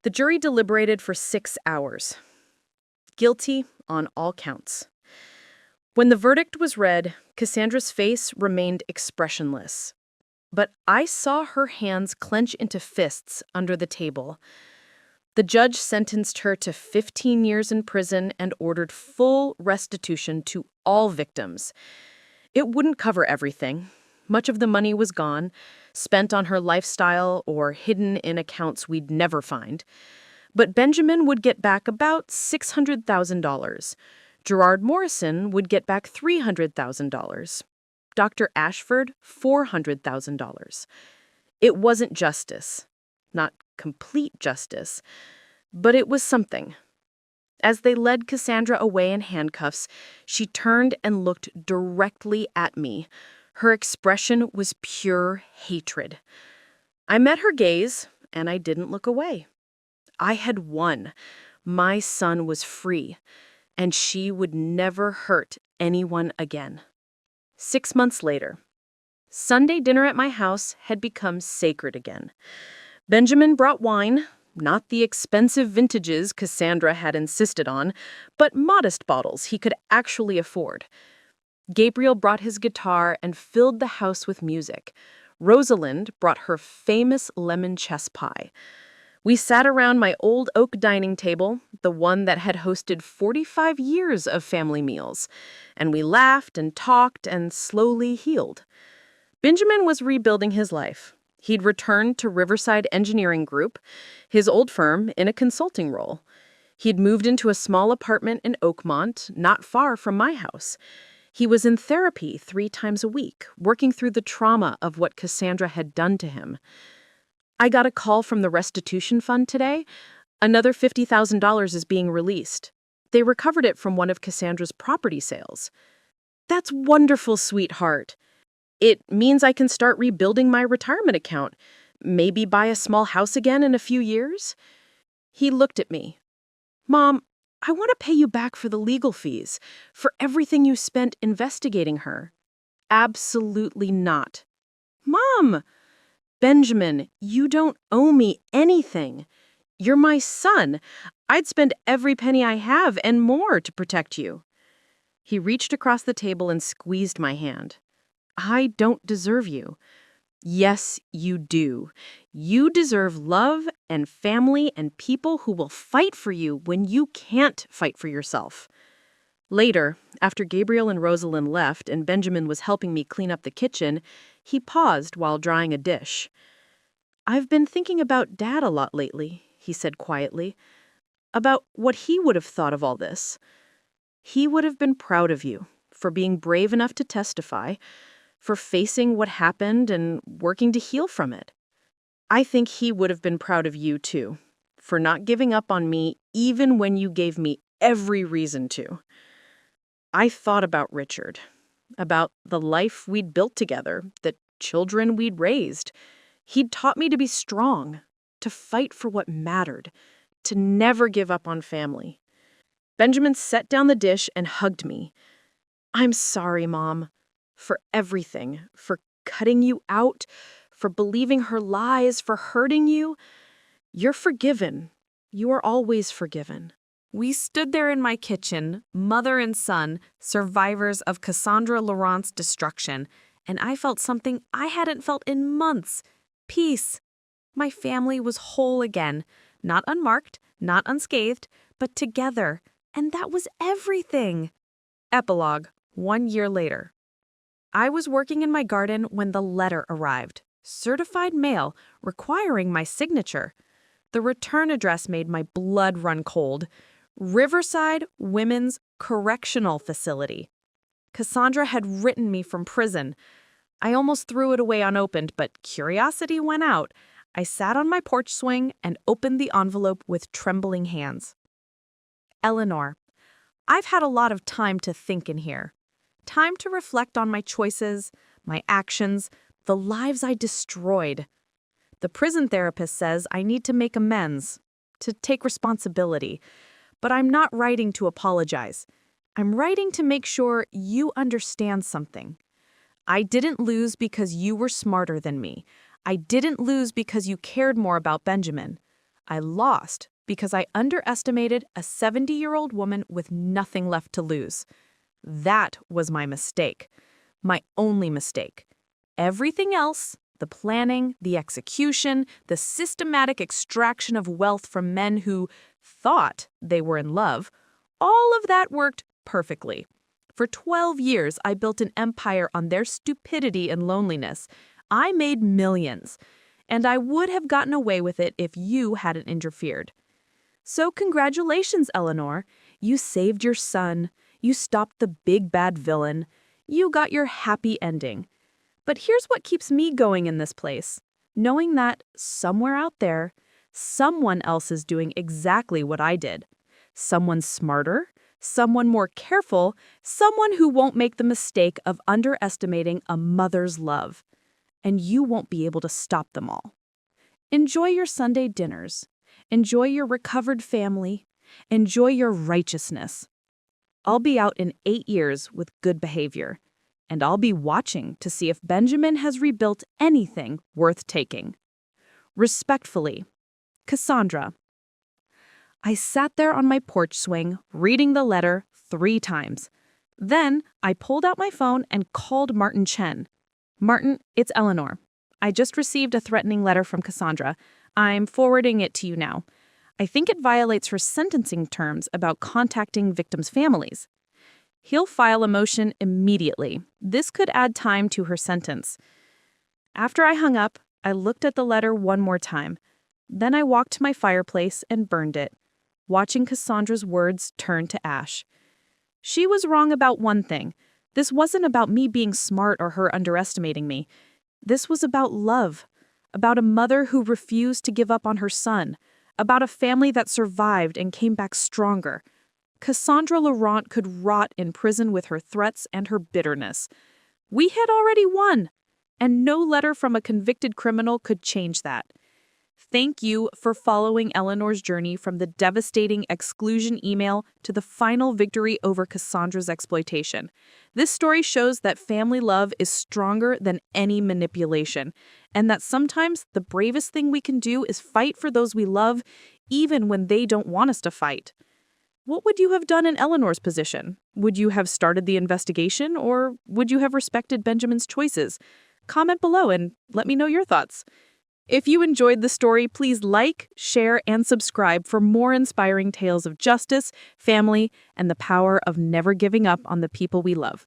Speaker 1: The jury deliberated for 6 hours. Guilty on all counts. When the verdict was read, Cassandra's face remained expressionless. But I saw her hands clench into fists under the table. The judge sentenced her to 15 years in prison and ordered full restitution to all victims. It wouldn't cover everything. Much of the money was gone, spent on her lifestyle or hidden in accounts we'd never find. But Benjamin would get back about $600,000. Gerard Morrison would get back $300,000. Dr. Ashford, $400,000. It wasn't justice. Not complete justice, but it was something. As they led Cassandra away in handcuffs, she turned and looked directly at me. Her expression was pure hatred. I met her gaze, and I didn't look away. I had won. My son was free, and she would never hurt anyone again. 6 months later, Sunday dinner at my house had become sacred again. Benjamin brought wine, not the expensive vintages Cassandra had insisted on, but modest bottles he could actually afford. Gabriel brought his guitar and filled the house with music. Rosalind brought her famous lemon chess pie. We sat around my old oak dining table, the one that had hosted 45 years of family meals, and we laughed and talked and slowly healed. Benjamin was rebuilding his life. He'd returned to Riverside Engineering Group, his old firm, in a consulting role. He'd moved into a small apartment in Oakmont, not far from my house. He was in therapy 3 times a week, working through the trauma of what Cassandra had done to him. I got a call from the restitution fund today. Another $50,000 is being released. They recovered it from one of Cassandra's property sales. That's wonderful, sweetheart. It means I can start rebuilding my retirement account, maybe buy a small house again in a few years. He looked at me. Mom, I want to pay you back for the legal fees, for everything you spent investigating her. Absolutely not. Mom! Benjamin, you don't owe me anything. You're my son. I'd spend every penny I have and more to protect you. He reached across the table and squeezed my hand. I don't deserve you. Yes, you do. You deserve love and family and people who will fight for you when you can't fight for yourself. Later, after Gabriel and Rosalind left and Benjamin was helping me clean up the kitchen, he paused while drying a dish. I've been thinking about Dad a lot lately, he said quietly, about what he would have thought of all this. He would have been proud of you for being brave enough to testify, for facing what happened and working to heal from it. I think he would have been proud of you, too, for not giving up on me even when you gave me
Speaker 3: every reason to. I thought about Richard, about the life we'd built together, the children we'd raised. He'd taught me to be strong, to fight for what mattered, to never give up on family. Benjamin set down the dish and hugged me. I'm sorry, Mom, for everything, for cutting you out, for believing her lies, for hurting you. You're forgiven. You are always forgiven.
Speaker 2: We stood there in my kitchen, mother and son, survivors of Cassandra Laurent's destruction, and I felt something I hadn't felt in months. Peace. My family was whole again, not unmarked, not unscathed, but together, and that was everything. Epilogue, 1 year later. I was working in my garden when the letter arrived. Certified mail, requiring my signature. The return address made my blood run cold. Riverside Women's Correctional Facility. Cassandra had written me from prison. I almost threw it away unopened, but curiosity went out. I sat on my porch swing and opened the envelope with trembling hands. Eleanor, I've had a lot of time to think in here. Time to reflect on my choices, my actions, the lives I destroyed. The prison therapist says I need to make amends, to take responsibility. But I'm not writing to apologize. I'm writing to make sure you understand something. I didn't lose because you were smarter than me. I didn't lose because you cared more about Benjamin. I lost because I underestimated a 70-year-old woman with nothing left to lose. That was my mistake. My only mistake. Everything else, the planning, the execution, the systematic extraction of wealth from men who thought they were in love, all of that worked perfectly. For 12 years, I built an empire on their stupidity and loneliness. I made millions, and I would have gotten away with it if you hadn't interfered. So congratulations, Eleanor. You saved your son. You stopped the big bad villain. You got your happy ending. But here's what keeps me going in this place, knowing that somewhere out there, someone else is doing exactly what I did. Someone smarter, someone more careful, someone who won't make the mistake of underestimating a mother's love. And you won't be able to stop them all. Enjoy your Sunday dinners. Enjoy your recovered family. Enjoy your righteousness. I'll be out in 8 years with good behavior, and I'll be watching to see if Benjamin has rebuilt anything worth taking. Respectfully, Cassandra. I sat there on my porch swing, reading the letter 3 times. Then I pulled out my phone and called Martin Chen. Martin, it's Eleanor. I just received a threatening letter from Cassandra. I'm forwarding it to you now. I think it violates her sentencing terms about contacting victims' families. He'll file a motion immediately. This could add time to her sentence. After I hung up, I looked at the letter one more time. Then I walked to my fireplace and burned it, watching Cassandra's words turn to ash. She was wrong about one thing. This wasn't about me being smart or her underestimating me. This was about love, about a mother who refused to give up on her son, about a family that survived and came back stronger. Cassandra Laurent could rot in prison with her threats and her bitterness. We had already won, and no letter from a convicted criminal could change that. Thank you for following Eleanor's journey from the devastating exclusion email to the final victory over Cassandra's exploitation. This story shows that family love is stronger than any manipulation, and that sometimes the bravest thing we can do is fight for those we love, even when they don't want us to fight. What would you have done in Eleanor's position? Would you have started the investigation, or would you have respected Benjamin's choices? Comment below and let me know your thoughts. If you enjoyed the story, please like, share, and subscribe for more inspiring tales of justice, family, and the power of never giving up on the people we love.